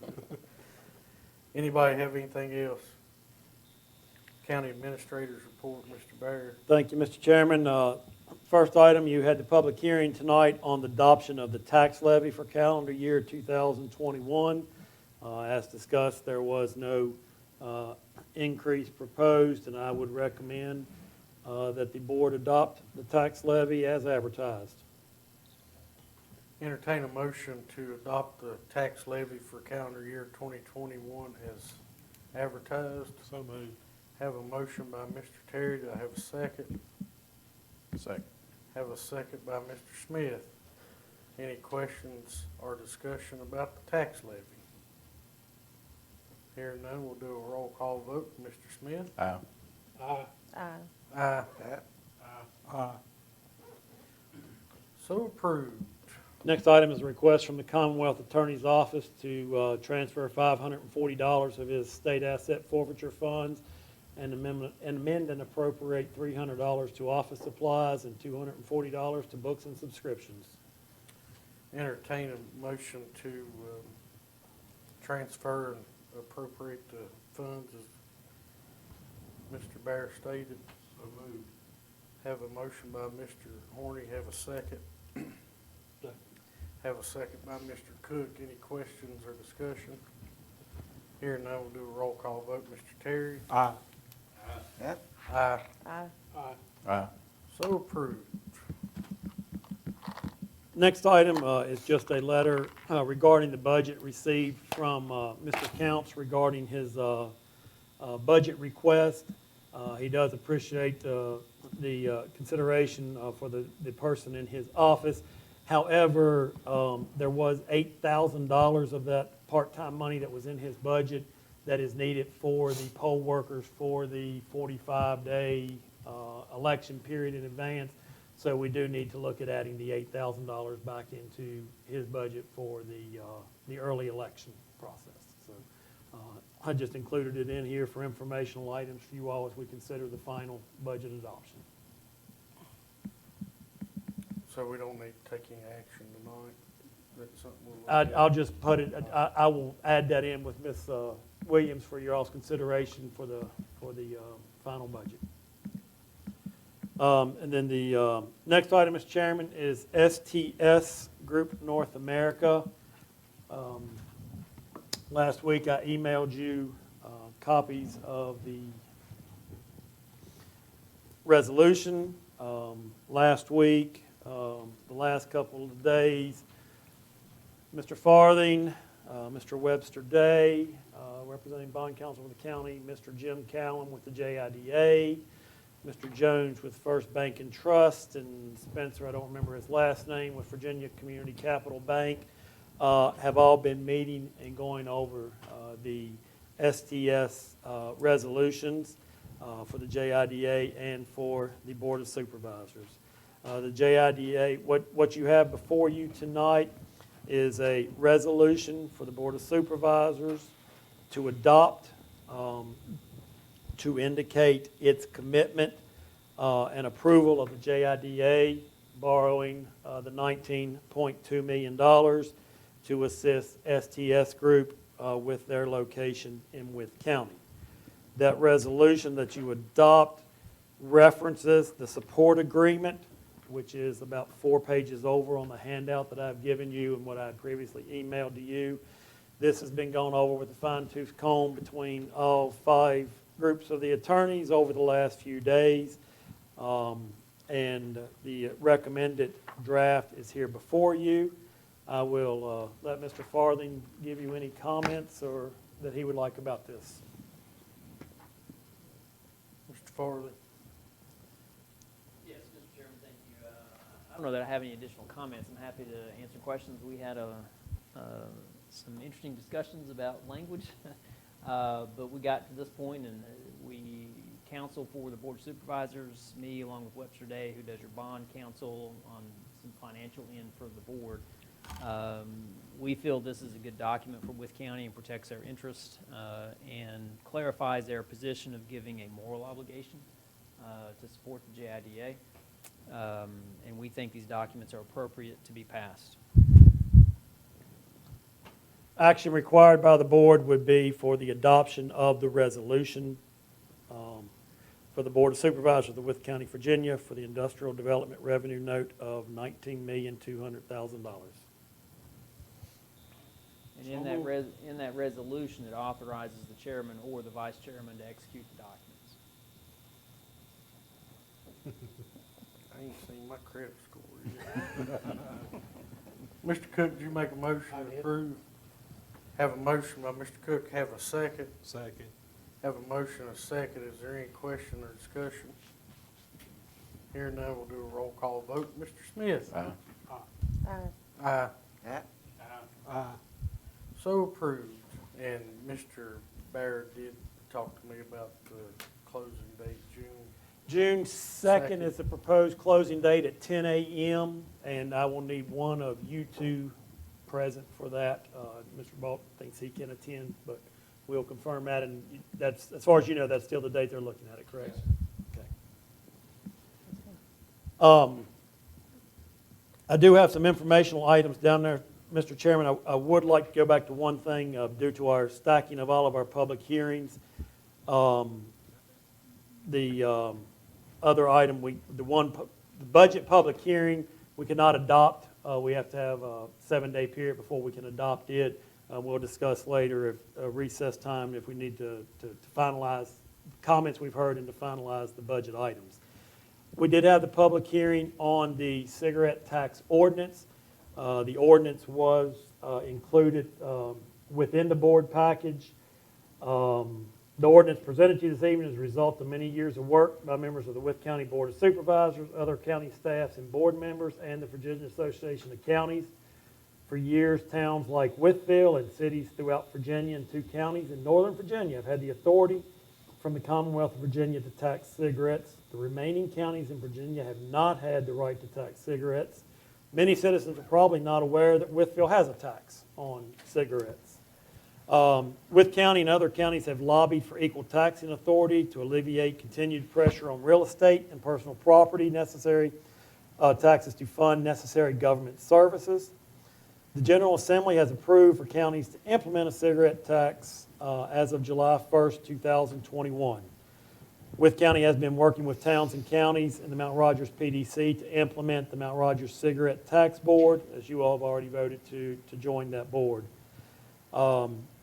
Anybody have anything else? County Administrator's Report, Mr. Barrett. Thank you, Mr. Chairman. First item, you had the public hearing tonight on the adoption of the tax levy for calendar year 2021. As discussed, there was no increase proposed, and I would recommend that the board adopt the tax levy as advertised. Entertain a motion to adopt the tax levy for calendar year 2021 as advertised. So moved. Have a motion by Mr. Terry. Do I have a second? Second. Have a second by Mr. Smith. Any questions or discussion about the tax levy? Hearing none, we'll do a roll call vote. Mr. Smith? Aye. Aye. Aye. Aye. Aye. So approved. Next item is a request from the Commonwealth Attorney's Office to transfer $540 of his state asset forfeiture funds and amend and appropriate $300 to office supplies and $240 to books and subscriptions. Entertain a motion to transfer and appropriate the funds as Mr. Bear stated. So moved. Have a motion by Mr. Horny. Have a second. Have a second by Mr. Cook. Any questions or discussion? Here now we'll do a roll call vote. Mr. Terry? Aye. Yep. Aye. Aye. Aye. Aye. So approved. Next item is just a letter regarding the budget received from Mr. Counts regarding his budget request. He does appreciate the consideration for the person in his office. However, there was $8,000 of that part-time money that was in his budget that is needed for the poll workers for the 45-day election period in advance. So we do need to look at adding the $8,000 back into his budget for the early election process. So I just included it in here for informational items for you all as we consider the final budget adoption. So we don't need to take any action tonight? That's something we'll look at. I'll just put it, I will add that in with Ms. Williams for your all's consideration for the final budget. And then the next item, Mr. Chairman, is STS Group North America. Last week I emailed you copies of the resolution. Last week, the last couple of days, Mr. Farthing, Mr. Webster Day, representing Bond Counsel for the county, Mr. Jim Callum with the JIDA, Mr. Jones with First Bank and Trust, and Spencer, I don't remember his last name, with Virginia Community Capital Bank, have all been meeting and going over the STS resolutions for the JIDA and for the Board of Supervisors. The JIDA, what you have before you tonight is a resolution for the Board of Supervisors to adopt to indicate its commitment and approval of the JIDA borrowing the $19.2 million to assist STS Group with their location in Wythe County. That resolution that you adopt references the support agreement, which is about 4 pages over on the handout that I've given you and what I previously emailed to you. This has been gone over with a fine-tooth comb between all 5 groups of the attorneys over the last few days. And the recommended draft is here before you. I will let Mr. Farthing give you any comments or that he would like about this. Mr. Farthing? Yes, Mr. Chairman, thank you. I don't know that I have any additional comments. I'm happy to answer questions. We had some interesting discussions about language, but we got to this point, and we counsel for the Board of Supervisors, me along with Webster Day, who does your bond counsel on some financial end for the board. We feel this is a good document for Wythe County and protects their interest and clarifies their position of giving a moral obligation to support the JIDA. And we think these documents are appropriate to be passed. Action required by the board would be for the adoption of the resolution for the Board of Supervisors of Wythe County, Virginia, for the Industrial Development Revenue Note of $19,200,000. And in that resolution, it authorizes the chairman or the vice chairman to execute the documents. I ain't seen my credit score yet. Mr. Cook, did you make a motion to approve? Have a motion by Mr. Cook, have a second. Second. Have a motion, a second. Is there any question or discussion? Here now, we'll do a roll call vote. Mr. Smith? Aye. Aye. Aye. So approved. And Mr. Barrett did talk to me about the closing date, June 2nd is the proposed closing date at 10 a.m., and I will need one of you two present for that. Mr. Balt thinks he can attend, but we'll confirm that, and that's, as far as you know, that's still the date they're looking at it, correct? Okay. I do have some informational items down there, Mr. Chairman. I would like to go back to one thing due to our stacking of all of our public hearings. The other item, the budget public hearing, we cannot adopt. We have to have a 7-day period before we can adopt it. We'll discuss later if recess time if we need to finalize comments we've heard and to finalize the budget items. We did have the public hearing on the cigarette tax ordinance. The ordinance was included within the board package. The ordinance presented to you this evening is a result of many years of work by members of the Wythe County Board of Supervisors, other county staffs and board members, and the Virginia Association of Counties. For years, towns like Wytheville and cities throughout Virginia and 2 counties in northern Virginia have had the authority from the Commonwealth of Virginia to tax cigarettes. The remaining counties in Virginia have not had the right to tax cigarettes. Many citizens are probably not aware that Wytheville has a tax on cigarettes. Wythe County and other counties have lobbied for equal taxing authority to alleviate continued pressure on real estate and personal property necessary taxes to fund necessary government services. The General Assembly has approved for counties to implement a cigarette tax as of July 1st, 2021. Wythe County has been working with towns and counties and the Mount Rogers PDC to implement the Mount Rogers Cigarette Tax Board, as you all have already voted to join that board.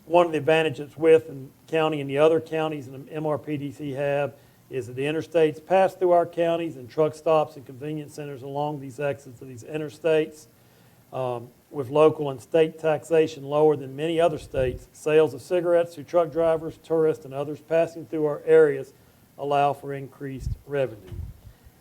One of the advantages Wythe and County and the other counties and the MRPDC have is that the interstates pass through our counties and truck stops and convenience centers along these exits of these interstates. With local and state taxation lower than many other states, sales of cigarettes to truck drivers, tourists, and others passing through our areas allow for increased revenue.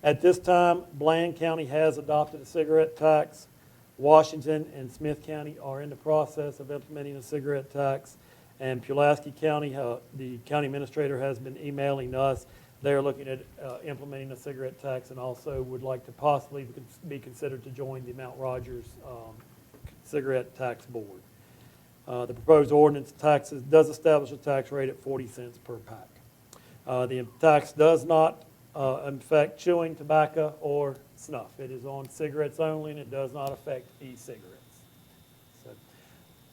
At this time, Bland County has adopted a cigarette tax. Washington and Smith County are in the process of implementing a cigarette tax. And Pulaski County, the county administrator has been emailing us. They're looking at implementing a cigarette tax and also would like to possibly be considered to join the Mount Rogers Cigarette Tax Board. The proposed ordinance does establish a tax rate at 40 cents per pack. The tax does not affect chewing tobacco or snuff. It is on cigarettes only, and it does not affect e-cigarettes. So,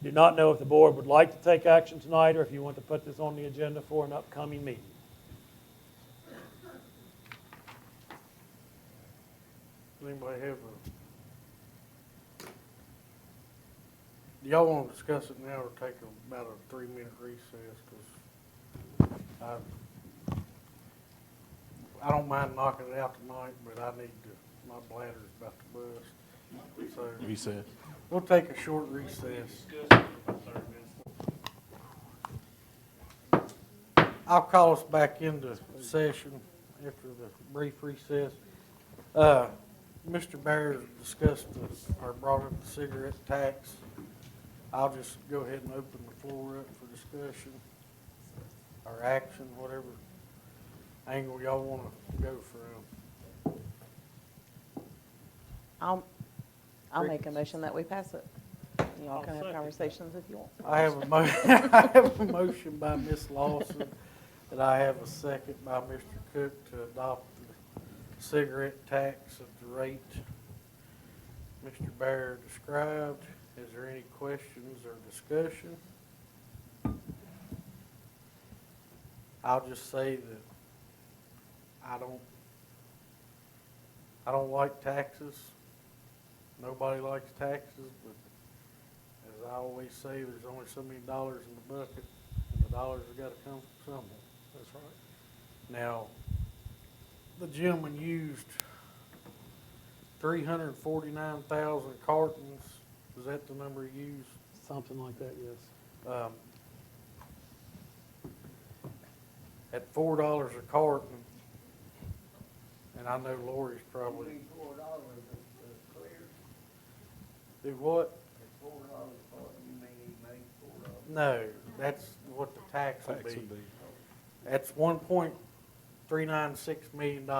do not know if the board would like to take action tonight or if you want to put this on the agenda for an upcoming meeting. Does anybody have do y'all want to discuss it now or take about a 3-minute recess? Because I don't mind knocking it out tonight, but I need to, my bladder's about to bust. So Recess. we'll take a short recess. I'll call us back into session after the brief recess. Mr. Bear discussed or brought up the cigarette tax. I'll just go ahead and open the floor up for discussion or action, whatever angle y'all want to go from. I'll make a motion that we pass it. Y'all can have conversations if you want. I have a I have a motion by Ms. Lawson, and I have a second by Mr. Cook to adopt the cigarette tax at the rate Mr. Bear described. Is there any questions or discussion? I'll just say that I don't like taxes. Nobody likes taxes, but as I always say, there's only so many dollars in the bucket, and the dollars have got to come from somewhere. That's right. Now, the gentleman used 349,000 cartons. Was that the number he used? Something like that, yes. At $4 a carton, and I know Lori's probably. $4 clear. Do what? At $4 you mean he made $4? No, that's what the tax would Tax be. would be. That's $1.396 million,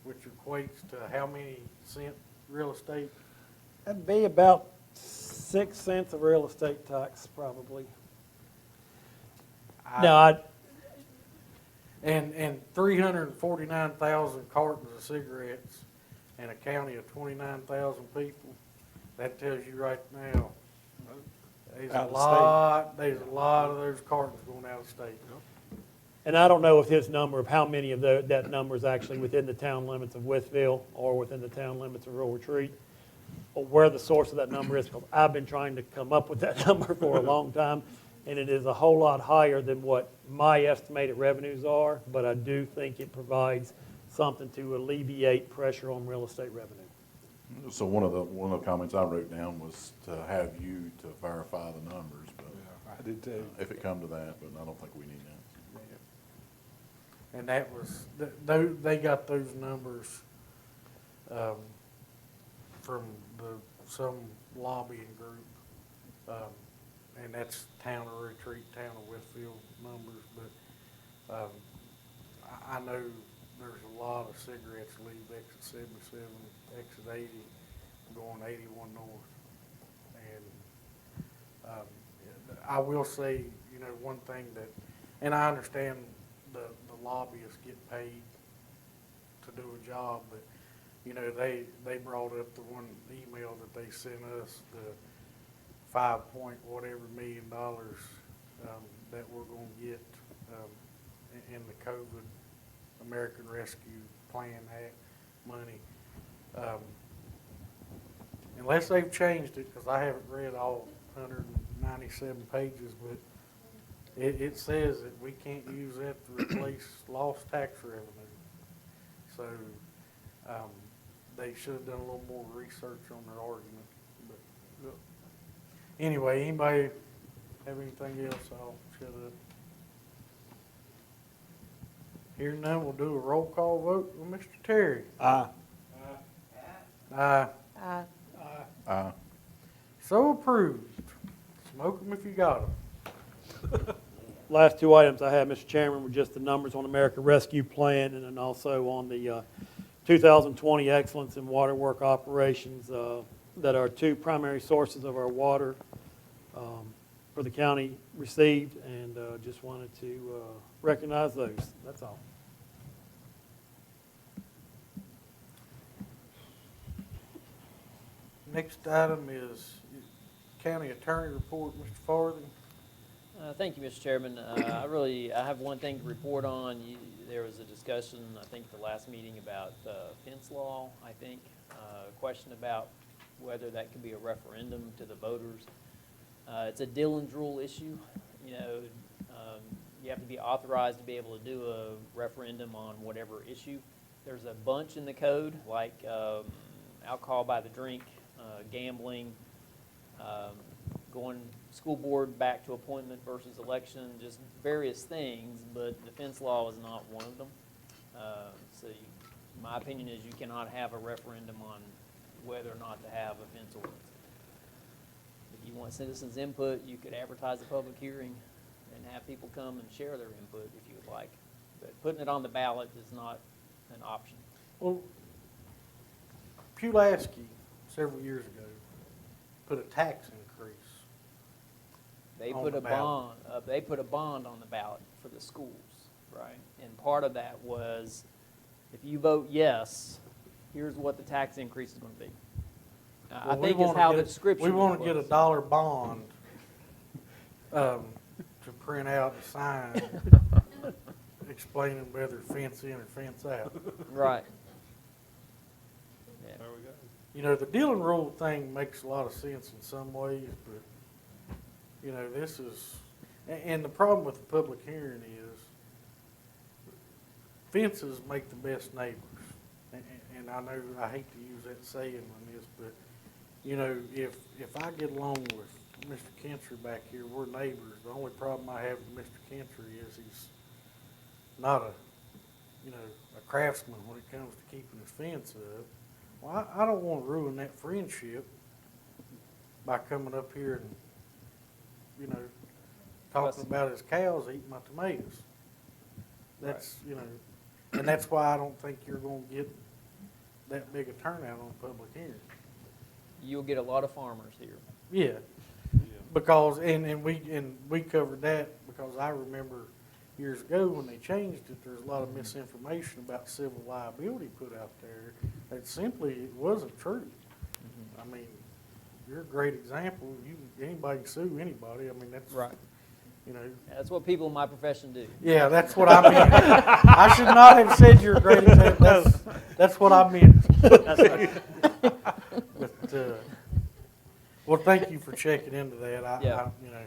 which equates to how many cent real estate? That'd be about 6 cents of real estate tax, probably. And 349,000 cartons of cigarettes in a county of 29,000 people, that tells you right now, there's a lot of those cartons going out of state. And I don't know if his number, of how many of that number is actually within the town limits of Wytheville or within the town limits of Rural Retreat, or where the source of that number is, because I've been trying to come up with that number for a long time, and it is a whole lot higher than what my estimated revenues are, but I do think it provides something to alleviate pressure on real estate revenue. So one of the comments I wrote down was to have you to verify the numbers, but Yeah, I did too. if it come to that, but I don't think we need that. And that was, they got those numbers from some lobbying group. And that's town of Retreat, town of Westfield numbers, but I know there's a lot of cigarettes leave exit 77, exit 80, going 81 north. And I will say, you know, one thing that, and I understand the lobbyists get paid to do a job, but, you know, they brought up the one email that they sent us, the 5 point whatever million dollars that we're going to get in the COVID American Rescue Plan Act money. Unless they've changed it, because I haven't read all 197 pages, but it says that we can't use that to replace lost tax revenue. So they should have done a little more research on their argument. But anyway, anybody have anything else? I'll shut up. Hearing none, we'll do a roll call vote with Mr. Terry. Aye. Aye. Aye. Aye. So approved. Smoke them if you got them. Last two items I have, Mr. Chairman, were just the numbers on American Rescue Plan and then also on the 2020 Excellence in Water Work Operations that our two primary sources of our water for the county received, and just wanted to recognize those. That's all. Next item is County Attorney Report, Mr. Farthing. Thank you, Mr. Chairman. I have one thing to report on. There was a discussion, I think, at the last meeting about fence law, I think. A question about whether that could be a referendum to the voters. It's a Dillon's rule issue. You know, you have to be authorized to be able to do a referendum on whatever issue. There's a bunch in the code, like alcohol by the drink, gambling, going school board back to appointment versus election, just various things, but the fence law is not one of them. So my opinion is you cannot have a referendum on whether or not to have a fence ordinance. If you want citizens' input, you could advertise a public hearing and have people come and share their input if you would like. But putting it on the ballot is not an option. Well, Pulaski several years ago, put a tax increase. They on put the a ballot. bond on the ballot for the schools, right? And part of that was, if you vote yes, here's what the tax increase is gonna be. I Well, we think is wanna how get the a- description We want to get a was. dollar bond, to print out and sign, explaining whether fence in or fence out. Right. Yeah. There we go. You know, the deal and roll thing makes a lot of sense in some ways, but, you know, this is, and the problem with the public hearing is fences make the best neighbors. And I know, I hate to use that saying on this, but, you know, if I get along with Mr. Kentry back here, we're neighbors. The only problem I have with Mr. Kentry is he's not a, you know, a craftsman when it comes to keeping his fence up. Well, I don't want to ruin that friendship by coming up here and, you know, talking about his cows eating my tomatoes. That's, you know, and that's why I don't think you're going to get that big a turnout on public hearing. You'll get a lot of farmers here. Yeah, because, and we covered that because I remember years ago when they changed it, there's a lot of misinformation about civil liability put out there that simply it wasn't true. I mean, you're a great example. Anybody can sue anybody. I mean, that's Right. You know. That's what people in my profession do. Yeah, that's what I meant. I should not have said you're a great example. That's what I meant. But, well, thank you for checking into that. Yeah. You know.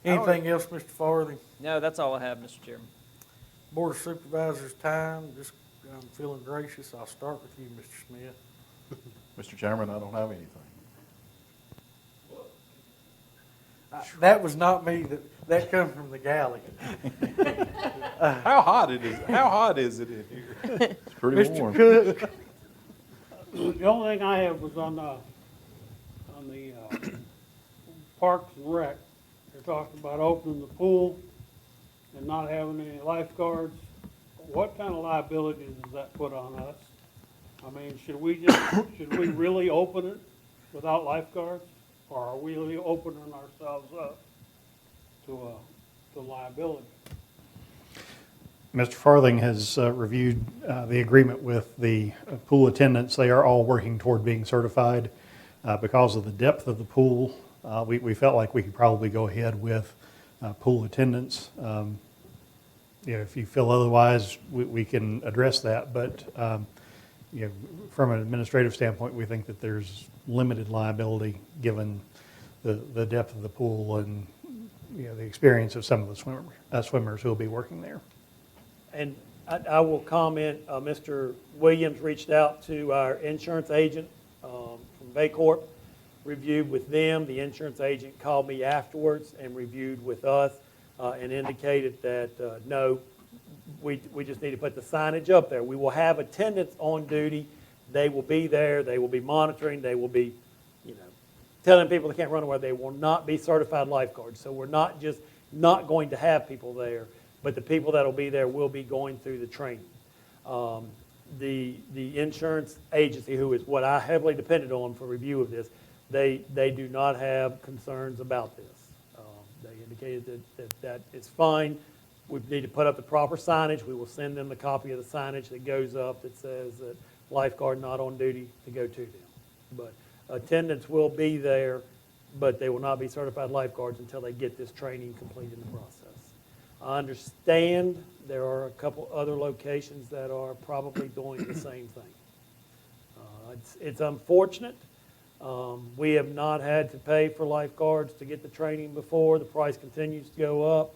Anything else, Mr. Farthing? No, that's all I have, Mr. Chairman. Board of Supervisors time, just, I'm feeling gracious. I'll start with you, Mr. Smith. Mr. Chairman, I don't have anything. That was not me. That come from the galley. How hot it is? How hot is it in here? It's pretty warm. Mr. Cook. The only thing I have was on the Parks and Rec. They're talking about opening the pool and not having any lifeguards. What kind of liability does that put on us? I mean, should we really open it without lifeguards? Or are we really opening ourselves up to liability? Mr. Farthing has reviewed the agreement with the pool attendants. They are all working toward being certified. Because of the depth of the pool, we felt like we could probably go ahead with pool attendants. If you feel otherwise, we can address that. But from an administrative standpoint, we think that there's limited liability given the depth of the pool and the experience of some of the swimmers who will be working there. And I will comment, Mr. Williams reached out to our insurance agent from Baycorp, reviewed with them. The insurance agent called me afterwards and reviewed with us and indicated that, no, we just need to put the signage up there. We will have attendants on duty. They will be there. They will be monitoring. They will be, telling people they can't run away. They will not be certified lifeguards. So we're not just not going to have people there, but the people that will be there will be going through the training. The insurance agency, who is what I heavily depended on for review of this, they do not have concerns about this. They indicated that it's fine. We need to put up the proper signage. We will send them a copy of the signage that goes up that says that lifeguard not on duty to go to them. But attendants will be there, but they will not be certified lifeguards until they get this training complete in the process. I understand there are a couple other locations that are probably doing the same thing. It's unfortunate. We have not had to pay for lifeguards to get the training before. The price continues to go up,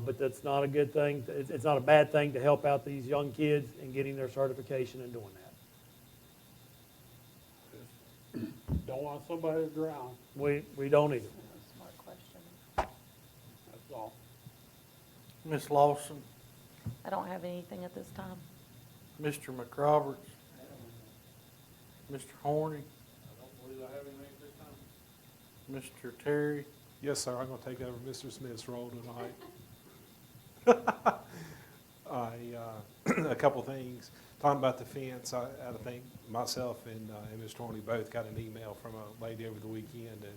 but that's not a good thing. It's not a bad thing to help out these young kids in getting their certification and doing that. Don't want somebody to drown, We don't either. Smart question. that's all. Ms. Lawson, I don't have anything at this time. Mr. McRoberts, Mr. Horny, I don't believe I have anything at this time. Mr. Terry. Yes, sir, I'm going to take over Mr. Smith's role tonight. A couple things. talking about the fence, I think myself and Mr. Horney both got an email from a lady over the weekend, and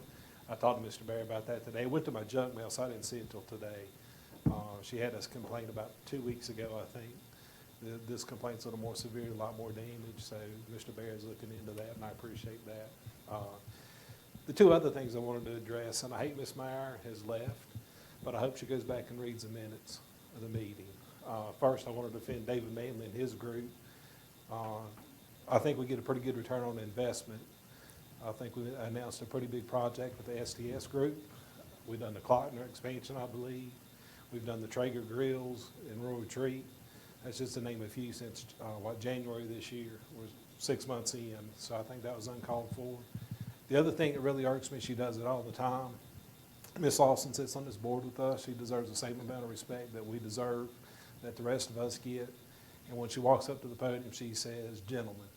I talked to Mr. Barry about that today. It went to my junk mail, so I didn't see it till today. She had us complain about 2 weeks ago, I think. This complaint's a little more severe, a lot more damage, so Mr. Barry's looking into that, and I appreciate that. The two other things I wanted to address, and I hate Ms. Meyer has left, but I hope she goes back and reads the minutes of the meeting. First, I wanted to defend David Manley and his group. I think we get a pretty good return on investment. I think we announced a pretty big project with the STS group. We've done the Klockner expansion, I believe. We've done the Traeger grills in Rural Retreat. That's just to name a few since, January this year. We're 6 months in, so I think that was uncalled for. The other thing that really irks me, she does it all the time. Ms. Lawson sits on this board with us. She deserves the same amount of respect that we deserve, that the rest of us get. And when she walks up to the podium, she says, "Gentlemen."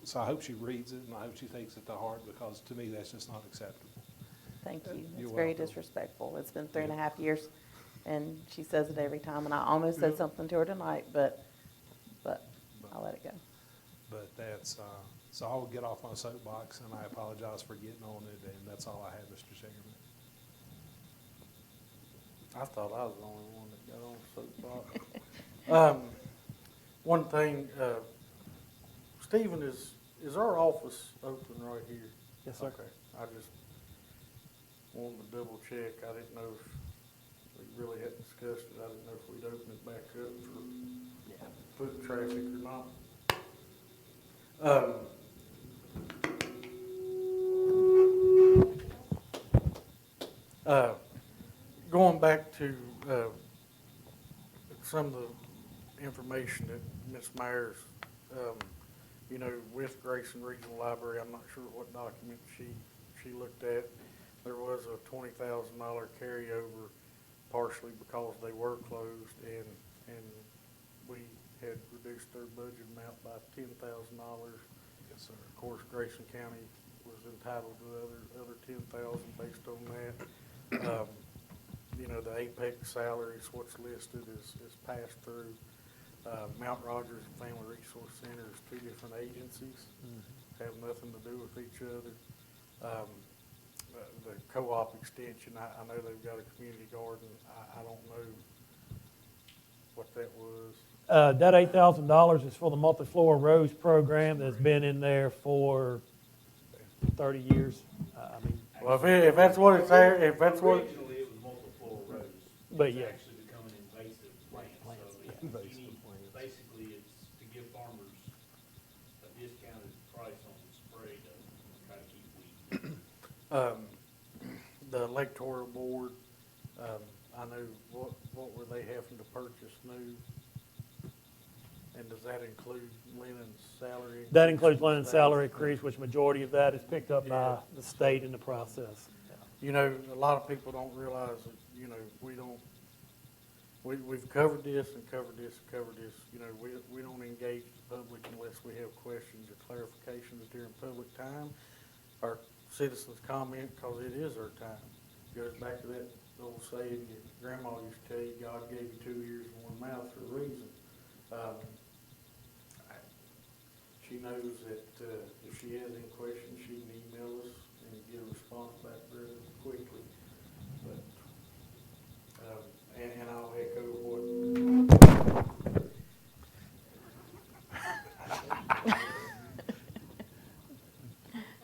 So I hope she reads it, and I hope she takes it to heart, because to me, that's just not acceptable. Thank you. You're It's very welcome. disrespectful. It's been 3.5 years, and she says it every time, and I almost said something to her tonight, but I'll let it go. But that's, so I will get off my soapbox, and I apologize for getting on it, and that's all I have, Mr. Chairman. I thought I was the only one that got on the soapbox. One thing, Stephen, is our office open right here? Yes, sir. Okay, I just wanted to double check. I didn't know if we really had discussed it. I didn't know if we'd open it back up for foot traffic or not. Going back to some of the information that Ms. Myers, with Grayson Regional Library, I'm not sure what document she looked at. There was a $20,000 carryover, partially because they were closed, and we had reduced their budget amount by $10,000. Yes, sir. Of course, Grayson County was entitled to the other $10,000 based on that. The Apex salaries, what's listed is passed through. Mount Rogers and Family Resource Center is two different agencies, have nothing to do with each other. The co-op extension, I know they've got a community garden. I don't know what that was. That $8,000 is for the multi-floor rose program that's been in there for 30 years. Well, if that's what it's there, if that's what. Originally, it was multiple rows. But yeah. It's actually becoming invasive plants. Basically, it's to give farmers a discounted price on spray to try to keep weeds. The electoral board, I know, what were they having to purchase new? And does that include Lennon's salary? That includes Lennon's salary increase, which majority of that is picked up by the state in the process. A lot of people don't realize that, we've covered this and covered this and covered this. We don't engage the public unless we have questions or clarifications during public time or citizens comment, because it is our time. It goes back to that old saying that Grandma used to tell you, God gave you 2 ears and 1 mouth for a reason. She knows that if she has any questions, she can email us and get a response back very quickly. But and I'll echo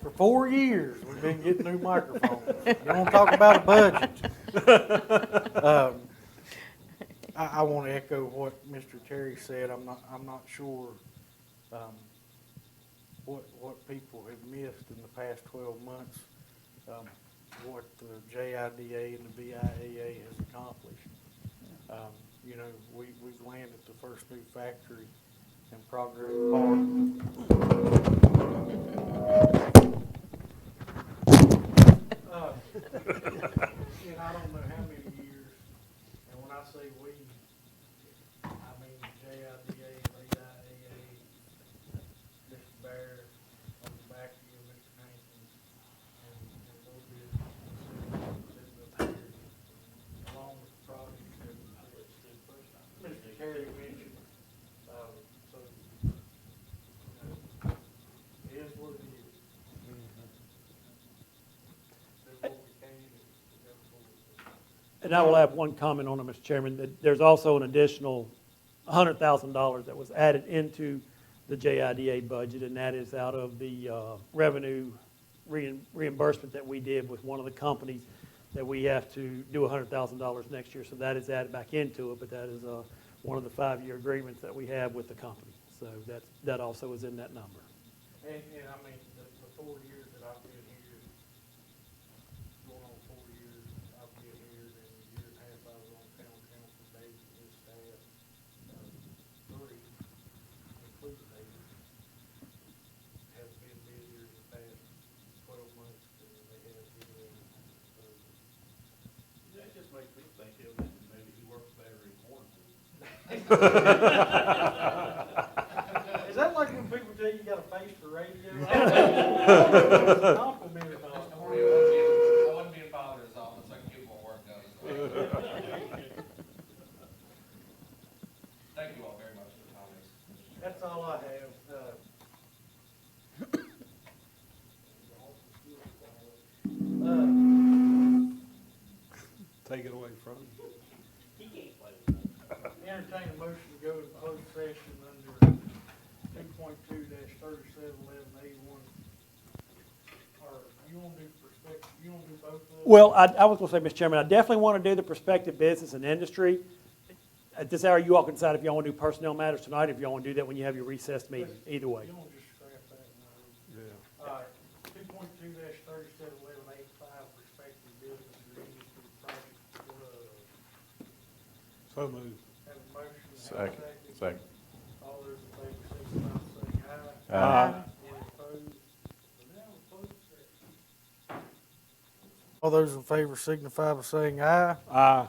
for 4 years we've been getting new microphones. You want to talk about a budget? I want to echo what Mr. Terry said. I'm not sure what people have missed in the past 12 months, what the JIDA and the BIAA has accomplished. We've landed the first new factory in Progress Park. And I don't know how many years, and when I say we, I mean JIDA, BIAA, Mr. Bear, on the back of you, Mr. Hankins, and a little bit sitting up here, along with the projects that Mr. Terry mentioned. And I will have one comment on it, Mr. Chairman, that there's also an additional $100,000 that was added into the JIDA budget, and that is out of the revenue reimbursement that we did with one of the companies that we have to do $100,000 next year. So that is added back into it, but that is one of the 5-year agreements that we have with the company. So that also is in that number. And I mean, the 4 years that I've been here, going on 4 years, I've been here, and a year and a half I was on town council, David and his staff, 3, including David, have been busier the past 12 months than they have been. So, That just makes me think of maybe he works better in quarantine. Is that like when people tell you got a face for radio? Complimented on it. I wouldn't be in father's office, I can get more work done. Thank you all very much for the comments. That's all I have. Take it away from him. He can't play with that. Entertain a motion to go to closed session under 2.2-3711A1. Or you want to do perspective, you want to do both of them? Well, I was going to say, Mr. Chairman, I definitely want to do the prospective business and industry. At this hour, you all can decide if y'all want to do personnel matters tonight, if y'all want to do that when you have your recessed meeting, either way. You want to just scrap that? No. Yeah. All right, 2.2-3711A5, prospective business or industry project. So moved. Have a motion, have a Second. second. Second. All those in favor, signify by saying aye. Aye. Any opposed? We're now in closed session. All those in favor signify by saying aye. Aye.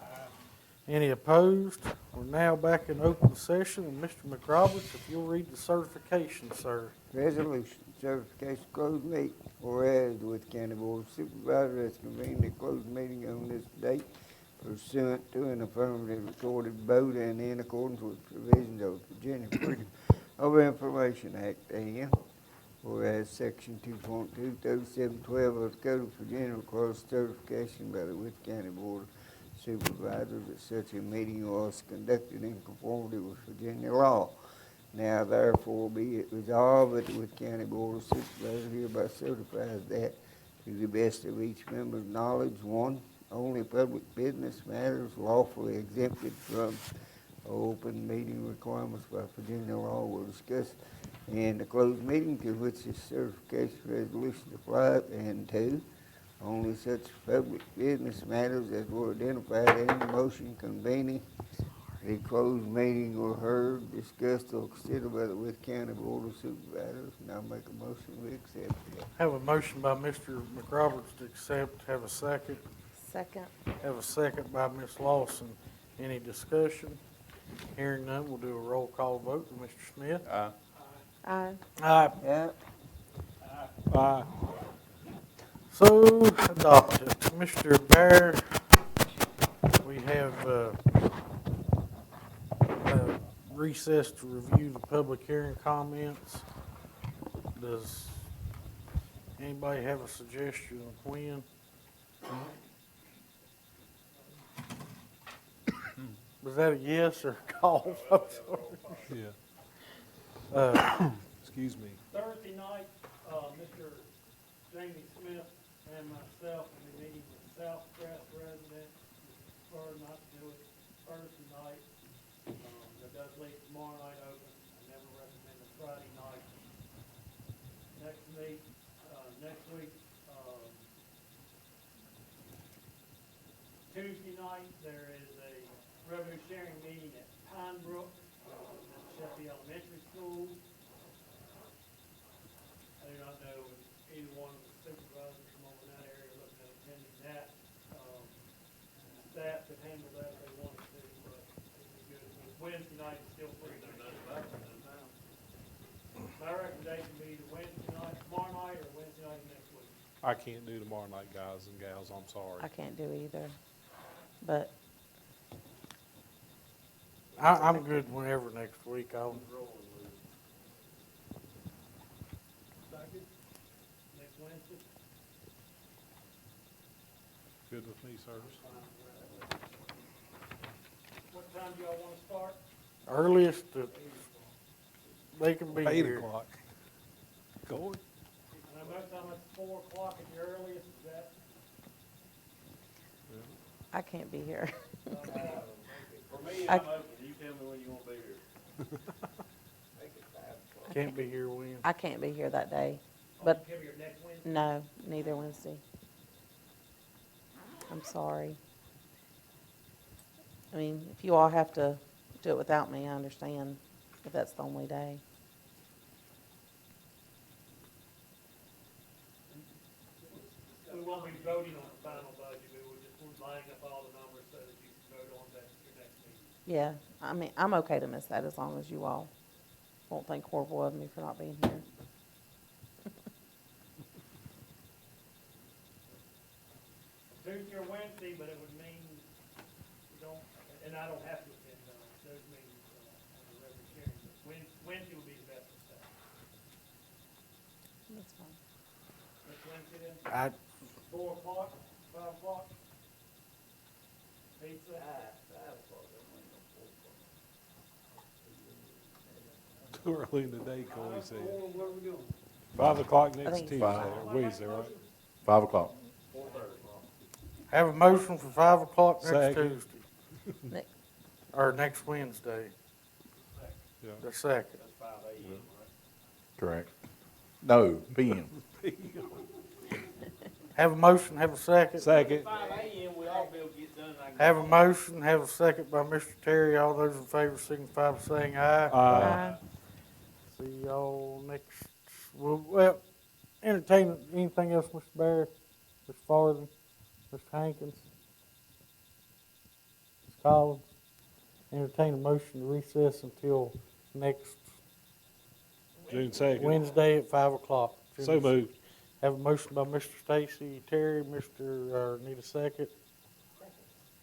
Any opposed? We're now back in open session, and Mr. McRoberts, if you'll read the certification, sir. Resolution, certification closed meeting, whereas the Wythe County Board of Supervisors has convened a closed meeting on this date pursuant to an affirmative recorded vote and in accordance with provisions of the Virginia Freedom of Information Act, and whereas Section 2.23712 of the Code of Virginia requires certification by the Wythe County Board of Supervisors that such a meeting was conducted in conformity with Virginia law. Now therefore be it resolved that the Wythe County Board of Supervisors hereby certifies that to the best of each member's knowledge, 1, only public business matters lawfully exempted from open meeting requirements by Virginia law were discussed in the closed meeting to which this certification resolution applies, and 2, only such public business matters as were identified in the motion convening the closed meeting were heard, discussed, or considered by the Wythe County Board of Supervisors. Now make a motion we accept that. Have a motion by Mr. McRoberts to accept. Have a second. Second. Have a second by Ms. Lawson. Any discussion? Hearing none, we'll do a roll call vote. Mr. Smith? Aye. Aye. Aye. Yeah, Aye. So adopted. Mr. Bear, we have recess to review the public hearing comments. Does anybody have a suggestion of when? Was that a yes or a call? I'm sorry. Yeah. Excuse me. Thursday night, Mr. Jamie Smith and myself will be meeting with Southcrest residents. Prefer not to do it Thursday night. That does leave tomorrow night open. I never recommend a Friday night. Next week, Tuesday night, there is a revenue sharing meeting at Pine Brook, at Sheffield Elementary School. I do not know if either one of the supervisors from over in that area are looking at attending that. Staff could handle that if they wanted to, but it'd be good. Wednesday night is still free. My recommendation would be either Wednesday night, tomorrow night, or Wednesday night next week. I can't do tomorrow night, guys and gals, I'm sorry. I can't do either, but I'm good whenever next week. Next Wednesday. Good with me, sirs. What time do y'all wanna start? Earliest that they can be 8 here. o'clock. Going? And I'm most time it's 4 o'clock at your earliest, is that? I can't be here. For me, I- I'm open, you tell me when you wanna be here. Can't be here when. I can't be here that day, Oh, but you can be here next Wednesday? no, neither Wednesday. I'm sorry. I mean, if you all have to do it without me, I understand, if that's the only day. We won't be voting on the final budget, but we're lining up all the numbers so that you can vote on that at your next meeting. Yeah, I mean, I'm okay to miss that as long as you all won't think horrible of me for not being here. Tuesday or Wednesday, but it would mean you don't, and I don't have to attend those meetings on the regular hearing, but Wednesday would be the best for that. That's fine. Next Wednesday then, I, 4 o'clock, 5 o'clock? Pizza? Too early in the day, Corey said. What are we doing? 5 o'clock I next think Tuesday, five. or Wednesday, right? 5 o'clock. have a motion for 5 o'clock next Second. Tuesday, Nick, or next Wednesday, Yeah. the second. That's 5 a.m., right? Correct. No, PM. Have a motion, have a second. Second. 5 a.m., we all be able to get done. and I can- Have a motion, have a second by Mr. Terry. All those in favor signify by saying aye. Aye. See y'all next, well, entertainment, anything else, Mr. Barrett, Mr. Farthing, Mr. Hankins, Ms. Collins? Entertain a motion to recess until next June 2nd. Wednesday at 5 o'clock. So moved. Have a motion by Mr. Stacy Terry, need a second?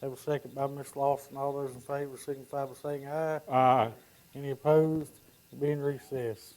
Have a second by Ms. Lawson. All those in favor signify by saying aye. Aye. Any opposed? Be in recess.